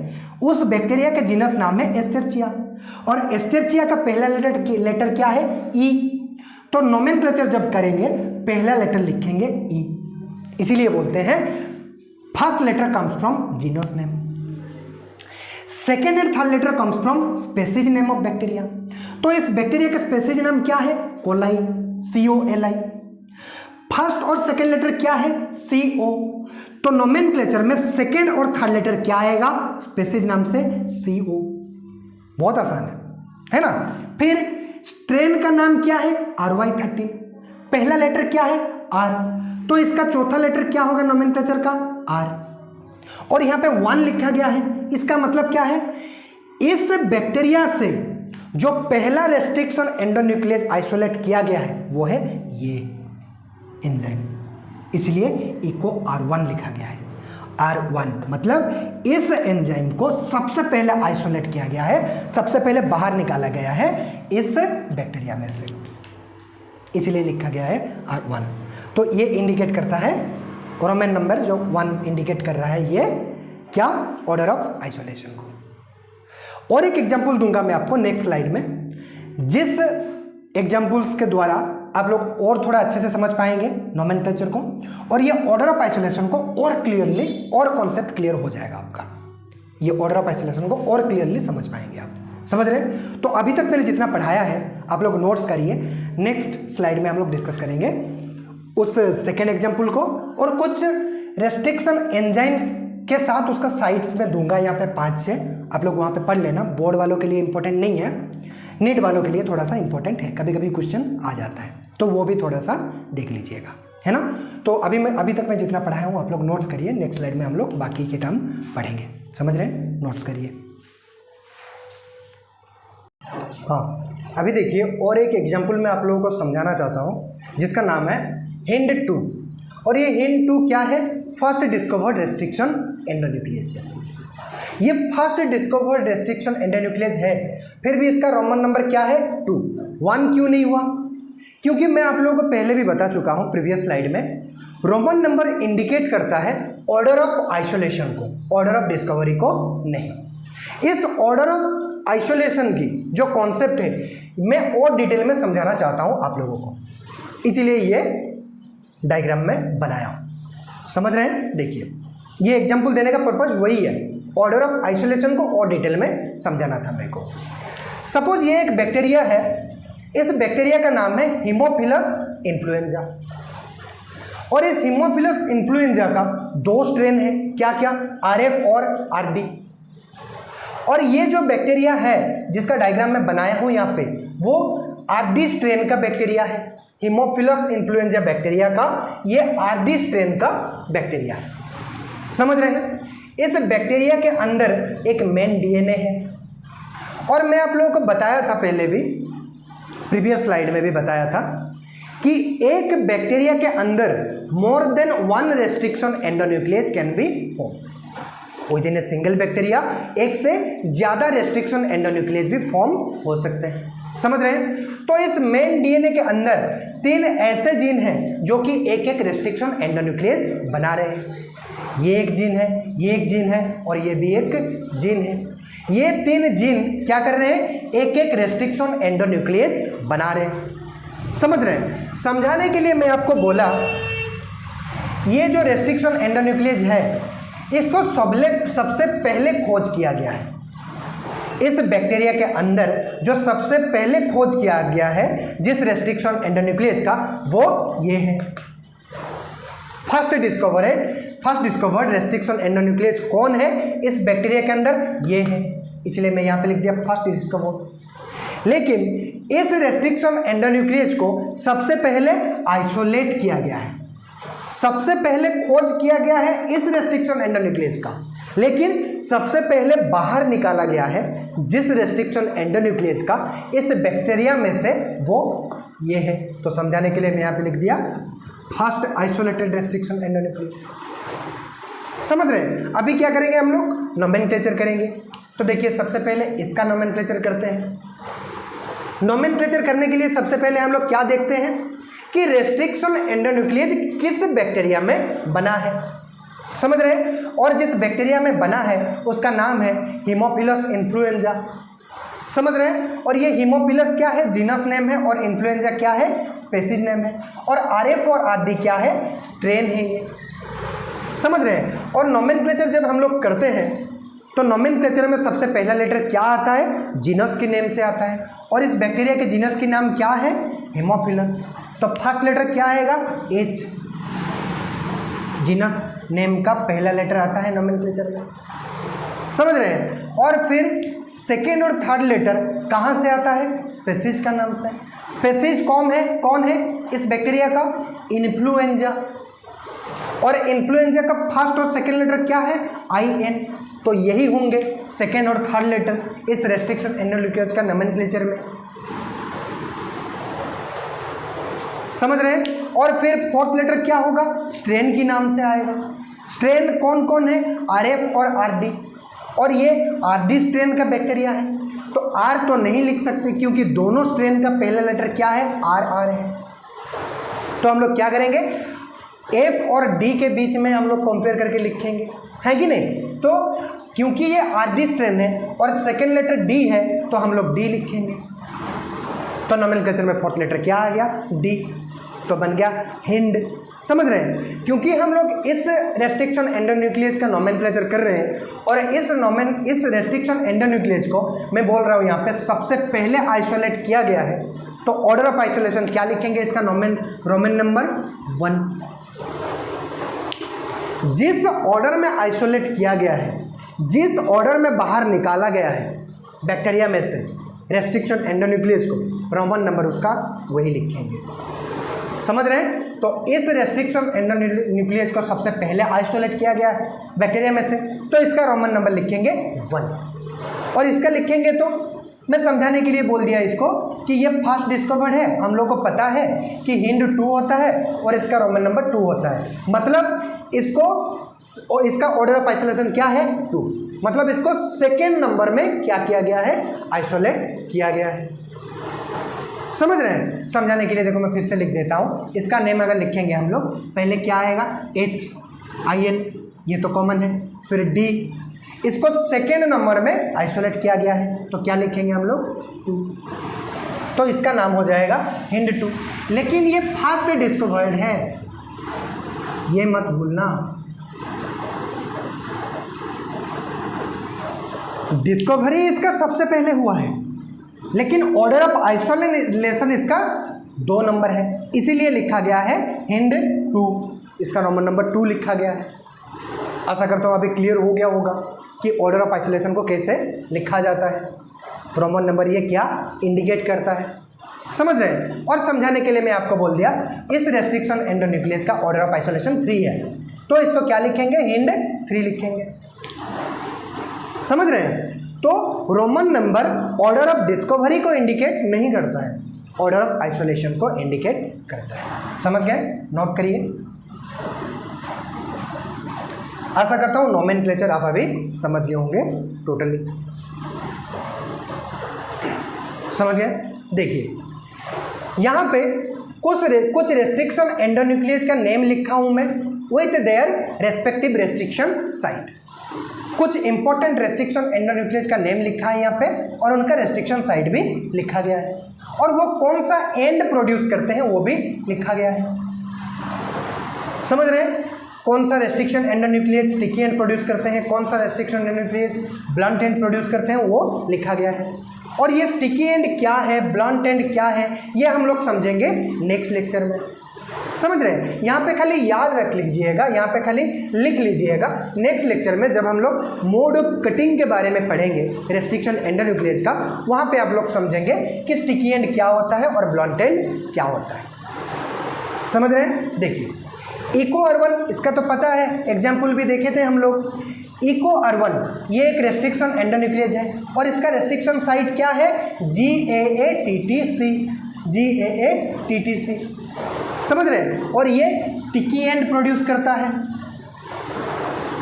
उस बैक्टीरिया का जीनस नाम है एस्चेरिचिया। और एस्चेरिचिया का पहला लेटर क्या है? ई। तो नोमेनक्लेचर जब करेंगे पहला लेटर लिखेंगे ई, इसीलिए बोलते हैं first letter comes from genus name, second and third letter comes from species name of bacteria. तो इस बैक्टीरिया का स्पेसीज नाम क्या है? Coli, COLI। फर्स्ट और सेकेंड लेटर क्या है? CO। तो नोमेनक्लेचर में सेकेंड और थर्ड लेटर क्या आएगा? स्पेसीज नाम से CO। बहुत आसान है ना? फिर स्ट्रेन का नाम क्या है? RY13। पहला लेटर क्या है? R। तो इसका चौथा लेटर क्या होगा नोमेनक्लेचर का? R। और यहां पे 1 लिखा गया है, इसका मतलब क्या है? इस बैक्टीरिया से जो पहला रेस्ट्रिक्शन एंडोन्यूक्लियस आइसोलेट किया गया है वो है ये एंजाइम, इसलिए इको R1 लिखा गया है। R1 मतलब इस एंजाइम को सबसे पहले आइसोलेट किया गया है, सबसे पहले बाहर निकाला गया है इस बैक्टीरिया में से, इसलिए लिखा गया है R1। तो ये इंडिकेट करता है रोमन नंबर जो 1 इंडिकेट कर रहा है, ये क्या? ऑर्डर ऑफ आइसोलेशन को। और एक एग्जांपल दूंगा मैं आपको नेक्स्ट स्लाइड में, जिस एग्जांपल्स के द्वारा आप लोग और थोड़ा अच्छे से समझ पाएंगे नोमेनक्लेचर को, और ये ऑर्डर ऑफ आइसोलेशन को और क्लियरली, और कॉन्सेप्ट क्लियर हो जाएगा आपका। ये ऑर्डर ऑफ आइसोलेशन को और क्लियरली समझ पाएंगे आप। समझ रहे हैं? तो अभी तक मैंने जितना पढ़ाया है आप लोग नोट्स करिए, नेक्स्ट स्लाइड में हम लोग डिस्कस करेंगे उस सेकेंड एग्जाम्पल को, और कुछ रेस्ट्रिक्शन एंजाइम्स के साथ उसका साइड्स में दूंगा यहाँ पे 5-6, आप लोग वहाँ पे पढ़ लेना। बोर्ड वालों के लिए इंपॉर्टेंट नहीं है, नीट वालों के लिए थोड़ा सा इंपॉर्टेंट है, कभी कभी क्वेश्चन आ जाता है, तो वो भी थोड़ा सा देख लीजिएगा, है ना? तो अभी तक मैं जितना पढ़ाया हूँ आप लोग नोट्स करिए, नेक्स्ट स्लाइड में हम लोग बाकी के टर्म पढ़ेंगे। समझ रहे हैं? नोट्स करिए। हाँ, अभी देखिए और एक एग्जाम्पल मैं आप लोगों को समझाना चाहता हूँ, जिसका नाम है हिंड 2। और ये हिंड 2 क्या है? फर्स्ट डिस्कवर्ड रेस्ट्रिक्शन एंडोन्यूक्लियस है। ये फर्स्ट डिस्कवर्ड रेस्ट्रिक्शन एंडोन्यूक्लियस है, फिर भी इसका रोमन नंबर क्या है? 2। 1 क्यों नहीं हुआ? क्योंकि मैं आप लोगों को पहले भी बता चुका हूँ प्रीवियस स्लाइड में, रोमन नंबर इंडिकेट करता है ऑर्डर ऑफ आइसोलेशन को, ऑर्डर ऑफ डिस्कवरी को नहीं। इस ऑर्डर ऑफ आइसोलेशन की जो कॉन्सेप्ट है मैं और डिटेल में समझाना चाहता हूँ आप लोगों को, इसलिए ये डायग्राम में बनाया हूँ। समझ रहे हैं? देखिए ये एग्जाम्पल देने का पर्पज वही है, ऑर्डर ऑफ आइसोलेशन को और डिटेल में समझाना था मेरे को। सपोज ये एक बैक्टीरिया है, इस बैक्टीरिया का नाम है हीमोफिलस इन्फ्लुएंजा, और इस हीमोफिलस इन्फ्लुएंजा का 2 स्ट्रेन है, क्या क्या? RF और RD। और ये जो बैक्टीरिया है जिसका डायग्राम में बनाया हूँ यहाँ पे, वो RD स्ट्रेन का बैक्टीरिया है। हीमोफिलस इन्फ्लुएंजा बैक्टीरिया का ये RD स्ट्रेन का बैक्टीरिया है। समझ रहे हैं? इस बैक्टीरिया के अंदर एक मेन DNA है, और मैं आप लोगों को बताया था पहले भी, प्रीवियस स्लाइड में भी बताया था कि एक बैक्टीरिया के अंदर more than 1 restriction endonuclease can be form. With in a single bacteria एक से ज़्यादा रेस्ट्रिक्शन एंडोन्यूक्लियस भी फॉर्म हो सकते हैं। समझ रहे हैं? तो इस मेन DNA के अंदर 3 ऐसे जीन हैं जो कि एक एक रेस्ट्रिक्शन एंडोन्यूक्लियस बना रहे हैं। ये एक जीन है, ये एक जीन है, और ये भी एक जीन है। ये 3 जीन क्या कर रहे हैं? एक एक रेस्ट्रिक्शन एंडोन्यूक्लियस बना रहे हैं। समझ रहे हैं? समझाने के लिए मैं आपको बोला, ये जो रेस्ट्रिक्शन एंडोन्यूक्लियस है इसको सबसे पहले खोज किया गया है। इस बैक्टीरिया के अंदर जो सबसे पहले खोज किया गया है जिस रेस्ट्रिक्शन एंडोन्यूक्लियस का, वो ये है। फर्स्ट डिस्कवर्ड रेस्ट्रिक्शन एंडोन्यूक्लियस कौन है इस बैक्टीरिया के अंदर? ये है, इसलिए मैं यहाँ पे लिख दिया फर्स्ट डिस्कवर्ड। लेकिन इस रेस्ट्रिक्शन एंडोन्यूक्लियस को सबसे पहले आइसोलेट किया गया है, सबसे पहले खोज किया गया है इस रेस्ट्रिक्शन एंडोन्यूक्लियस का, लेकिन सबसे पहले बाहर निकाला गया है जिस रेस्ट्रिक्शन एंडोन्यूक्लियस का इस बैक्टीरिया में से, वो ये है। तो समझाने के लिए मैं यहाँ पे लिख दिया फर्स्ट आइसोलेटेड रेस्ट्रिक्शन एंडोन्यूक्लियस। समझ रहे हैं? अभी क्या करेंगे हम लोग? नोमेनक्लेचर करेंगे। तो देखिए सबसे पहले इसका नोमेनक्लेचर करते हैं। नोमेनक्लेचर करने के लिए सबसे पहले हम लोग क्या देखते हैं कि रेस्ट्रिक्शन एंडोन्यूक्लियस किस बैक्टीरिया में बना है। समझ रहे हैं? और जिस बैक्टीरिया में बना है उसका नाम है हीमोफिलस इन्फ्लुएंजा। समझ रहे हैं? और ये हीमोफिलस क्या है? जीनस नेम है, और इन्फ्लुएंजा क्या है? स्पेसीज नेम है। और आरएफ और आरडी क्या है? स्ट्रेन है ये। समझ रहे हैं? और नोमेनक्लेचर जब हम लोग करते हैं तो नोमेनक्लेचर में सबसे पहला लेटर क्या आता है? जीनस की नेम से आता है। और इस बैक्टीरिया के जीनस की नाम क्या है? हीमोफिलस। तो फर्स्ट लेटर क्या आएगा? एच। जीनस नेम का पहला लेटर आता है नोमेनक्लेचर में। समझ रहे हैं? और फिर सेकेंड और थर्ड लेटर कहाँ से आता है? स्पेसीज का नाम से। स्पेसीज कौन है इस बैक्टीरिया का? इन्फ्लुएंजा। और इन्फ्लुएंजा का फर्स्ट और सेकेंड लेटर क्या है? IN। तो यही होंगे सेकेंड और थर्ड लेटर इस रेस्ट्रिक्शन एंडोन्यूक्लियस का नोमेनक्लेचर में। समझ रहे हैं? और फिर फोर्थ लेटर क्या होगा? स्ट्रेन की नाम से आएगा। स्ट्रेन कौन कौन है? RF और RD। और ये RD स्ट्रेन का बैक्टीरिया है। तो R तो नहीं लिख सकते क्योंकि दोनों स्ट्रेन का पहला लेटर क्या है? RR है। तो हम लोग क्या करेंगे? F और D के बीच में हम लोग कंपेयर करके लिखेंगे, है कि नहीं? तो क्योंकि ये RD स्ट्रेन है और सेकेंड लेटर D है तो हम लोग D लिखेंगे। तो नोमेनक्लेचर में फोर्थ लेटर क्या आ गया? D। तो बन गया हिंड। समझ रहे हैं? क्योंकि हम लोग इस रेस्ट्रिक्शन एंडोन्यूक्लियस का नोमेनक्लेचर कर रहे हैं और इस रेस्ट्रिक्शन एंडोन्यूक्लियस को मैं बोल रहा हूँ यहाँ पे सबसे पहले आइसोलेट किया गया है। तो ऑर्डर ऑफ आइसोलेशन क्या लिखेंगे? इसका रोमन नंबर 1। जिस ऑर्डर में आइसोलेट किया गया है, जिस ऑर्डर में बाहर निकाला गया है बैक्टीरिया में से रेस्ट्रिक्शन एंडोन्यूक्लियस को, रोमन नंबर उसका वही लिखेंगे। समझ रहे हैं? तो इस रेस्ट्रिक्शन एंडोन्यूक्लियस को सबसे पहले आइसोलेट किया गया है बैक्टीरिया में से, तो इसका रोमन नंबर लिखेंगे 1। और इसका लिखेंगे तो मैं समझाने के लिए बोल दिया इसको कि ये फर्स्ट डिस्कवर्ड है। हम लोग को पता है कि हिंड 2 होता है और इसका रोमन नंबर 2 होता है। मतलब इसका ऑर्डर ऑफ आइसोलेशन क्या है? 2। मतलब इसको सेकेंड नंबर में क्या किया गया है? आइसोलेट किया गया है। समझ रहे हैं? समझाने के लिए देखो मैं फिर से लिख देता हूँ। इसका नेम अगर लिखेंगे हम लोग, पहले क्या आएगा? HIN, ये तो कॉमन है। फिर D, इसको सेकेंड नंबर में आइसोलेट किया गया है तो क्या लिखेंगे हम लोग? 2। तो इसका नाम हो जाएगा हिंड 2। लेकिन ये फर्स्ट डिस्कवर्ड है, ये मत भूलना। डिस्कवरी इसका सबसे पहले हुआ है लेकिन ऑर्डर ऑफ आइसोलेशन इसका 2 नंबर है, इसीलिए लिखा गया है हिंड 2। इसका रोमन नंबर 2 लिखा गया है। आशा करता हूँ अभी क्लियर हो गया होगा कि ऑर्डर ऑफ आइसोलेशन को कैसे लिखा जाता है। रोमन नंबर ये क्या इंडिकेट करता है, समझ रहे हैं? और समझाने के लिए मैं आपको बोल दिया इस रेस्ट्रिक्शन एंडोन्यूक्लियस का ऑर्डर ऑफ आइसोलेशन 3 है, तो इसको क्या लिखेंगे? हिंड 3 लिखेंगे। समझ रहे हैं? तो Roman number order of discovery को इंडिकेट नहीं करता है, ऑर्डर ऑफ आइसोलेशन को इंडिकेट करता है। समझ गए? नोट करिए। आशा करता हूँ नोमेनक्लेचर आप अभी समझ गए होंगे टोटली। समझ गए? देखिए यहाँ पे कुछ रेस्ट्रिक्शन एंडोन्यूक्लियस का नेम लिखा हूँ मैं with their respective restriction site. कुछ इंपॉर्टेंट रेस्ट्रिक्शन एंडोन्यूक्लियस का नेम लिखा है यहाँ पे और उनका रेस्ट्रिक्शन साइट भी लिखा गया है और वो कौन सा एंड प्रोड्यूस करते हैं वो भी लिखा गया है। समझ रहे हैं? कौन सा restriction endonuclease sticky and produce करते हैं, कौन सा restriction endonuclease blunt and produce करते हैं, वो लिखा गया है। और ये स्टिकी एंड क्या है, ब्लंट एंड क्या है, ये हम लोग समझेंगे नेक्स्ट लेक्चर में। समझ रहे हैं? यहाँ पे खाली याद रख लीजिएगा, यहाँ पे खाली लिख लीजिएगा। नेक्स्ट लेक्चर में जब हम लोग मोड ऑफ कटिंग के बारे में पढ़ेंगे रेस्ट्रिक्शन एंडोन्यूक्लियस का, वहाँ पे आप लोग समझेंगे कि स्टिकी एंड क्या होता है और ब्लंट एंड क्या होता है। समझ रहे हैं? देखिए इको अर्बन, इसका तो पता है, एग्जाम्पल भी देखे थे हम लोग। इको अर्बन ये एक रेस्ट्रिक्शन एंडोन्यूक्लियस है और इसका रेस्ट्रिक्शन साइट क्या है, GAATTC, GAATTC, समझ रहे हैं। और ये स्टिकी एंड प्रोड्यूस करता है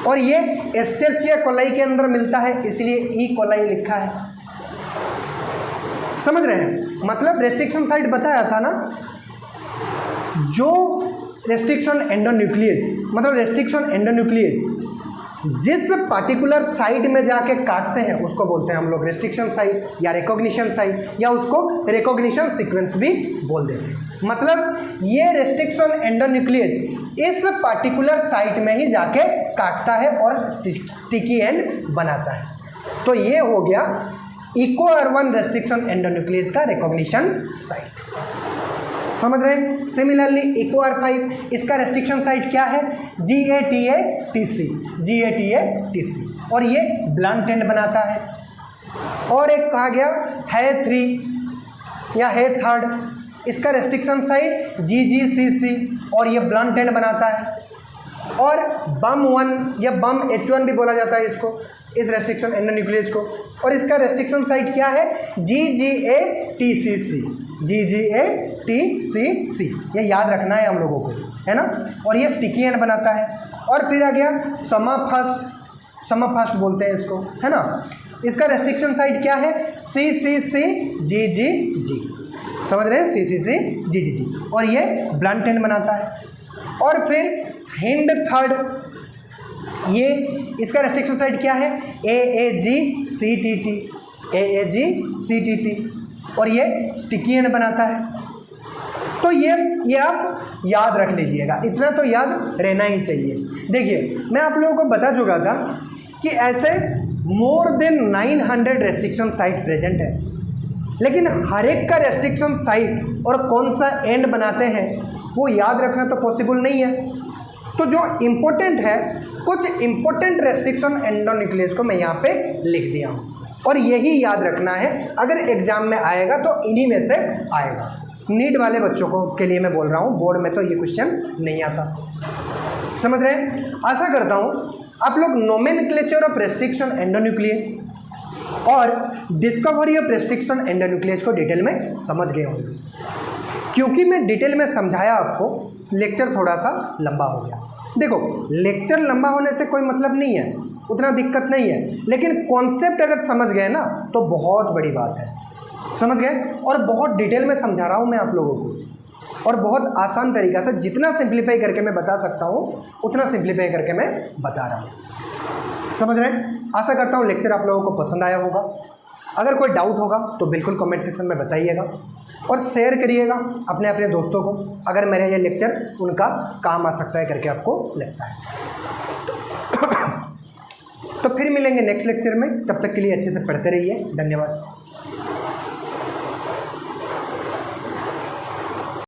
और ये एस्चेरिचिया कोलाई के अंदर मिलता है, इसलिए ई कोलाई लिखा है, समझ रहे हैं। मतलब रेस्ट्रिक्शन साइट बताया था ना, जो रेस्ट्रिक्शन एंडोन्यूक्लियस मतलब रेस्ट्रिक्शन एंडोन्यूक्लियस जिस पर्टिकुलर साइट में जाके काटते हैं उसको बोलते हैं हम लोग रेस्ट्रिक्शन साइट या रिकॉग्निशन साइट, या उसको रिकॉग्निशन सीक्वेंस भी बोल देते हैं। मतलब ये रेस्ट्रिक्शन एंडोन्यूक्लियस इस पर्टिकुलर साइट में ही जाके काटता है और स्टिकी एंड बनाता है। तो ये हो गया इको अर्बन रेस्ट्रिक्शन एंडोन्यूक्लियस का रिकॉग्निशन साइट, समझ रहे हैं। सिमिलरली इको R5 इसका रेस्ट्रिक्शन साइट क्या है, GATATC, GATATC, और ये ब्लंट एंड बनाता है। और एक कहा गया है 3 या है 3rd, इसका रेस्ट्रिक्शन साइट GGCC और ये ब्लंट एंड बनाता है। और बम 1 या बम H1 भी बोला जाता है इसको, इस रेस्ट्रिक्शन एंडोन्यूक्लियस को, और इसका रेस्ट्रिक्शन साइट क्या है, GGATCC, GGATCC, ये याद रखना है हम लोगों को, है ना। और ये स्टिकी एंड बनाता है। और फिर आ गया समाफास्ट बोलते हैं इसको, है ना। इसका रेस्ट्रिक्शन साइट क्या है, CCCGGG, समझ रहे हैं, CCCGGG, और ये ब्लंट एंड बनाता है। और फिर हिंड 3rd, ये इसका रेस्ट्रिक्शन साइट क्या है, AAGCTT, AAGCTT, और ये स्टिकी एंड बनाता है। तो ये आप याद रख लीजिएगा, इतना तो याद रहना ही चाहिए। देखिए मैं आप लोगों को बता चुका था कि ऐसे more than 900 restriction site present है, लेकिन हर एक का रेस्ट्रिक्शन साइट और कौन सा एंड बनाते हैं वो याद रखना तो पॉसिबल नहीं है। तो जो इम्पोर्टेंट है, कुछ इम्पोर्टेंट रेस्ट्रिक्शन एंडोन्यूक्लियस को मैं यहाँ पे लिख दिया हूँ और यही याद रखना है। अगर एग्जाम में आएगा तो इन्हीं में से आएगा। नीट वाले बच्चों को के लिए मैं बोल रहा हूँ, बोर्ड में तो ये क्वेश्चन नहीं आता, समझ रहे हैं। आशा करता हूँ आप लोग नोमेनक्लेचर ऑफ रेस्ट्रिक्शन एंडोन्यूक्लियस और डिस्कवरी ऑफ रेस्ट्रिक्शन एंडोन्यूक्लियस को डिटेल में समझ गए होंगे। क्योंकि मैं डिटेल में समझाया आपको, लेक्चर थोड़ा सा लंबा हो गया। देखो लेक्चर लंबा होने से कोई मतलब नहीं है, उतना दिक्कत नहीं है, लेकिन कॉन्सेप्ट अगर समझ गए ना तो बहुत बड़ी बात है, समझ गए। और बहुत डिटेल में समझा रहा हूँ मैं आप लोगों को, और बहुत आसान तरीक़ा से जितना सिंप्लीफाई करके मैं बता सकता हूँ उतना सिंप्लीफाई करके मैं बता रहा हूँ, समझ रहे हैं। आशा करता हूँ लेक्चर आप लोगों को पसंद आया होगा। अगर कोई डाउट होगा तो बिल्कुल कमेंट सेक्शन में बताइएगा और शेयर करिएगा अपने अपने दोस्तों को, अगर मेरा ये लेक्चर उनका काम आ सकता है करके आपको लगता है। तो फिर मिलेंगे नेक्स्ट लेक्चर में, तब तक के लिए अच्छे से पढ़ते रहिए। धन्यवाद।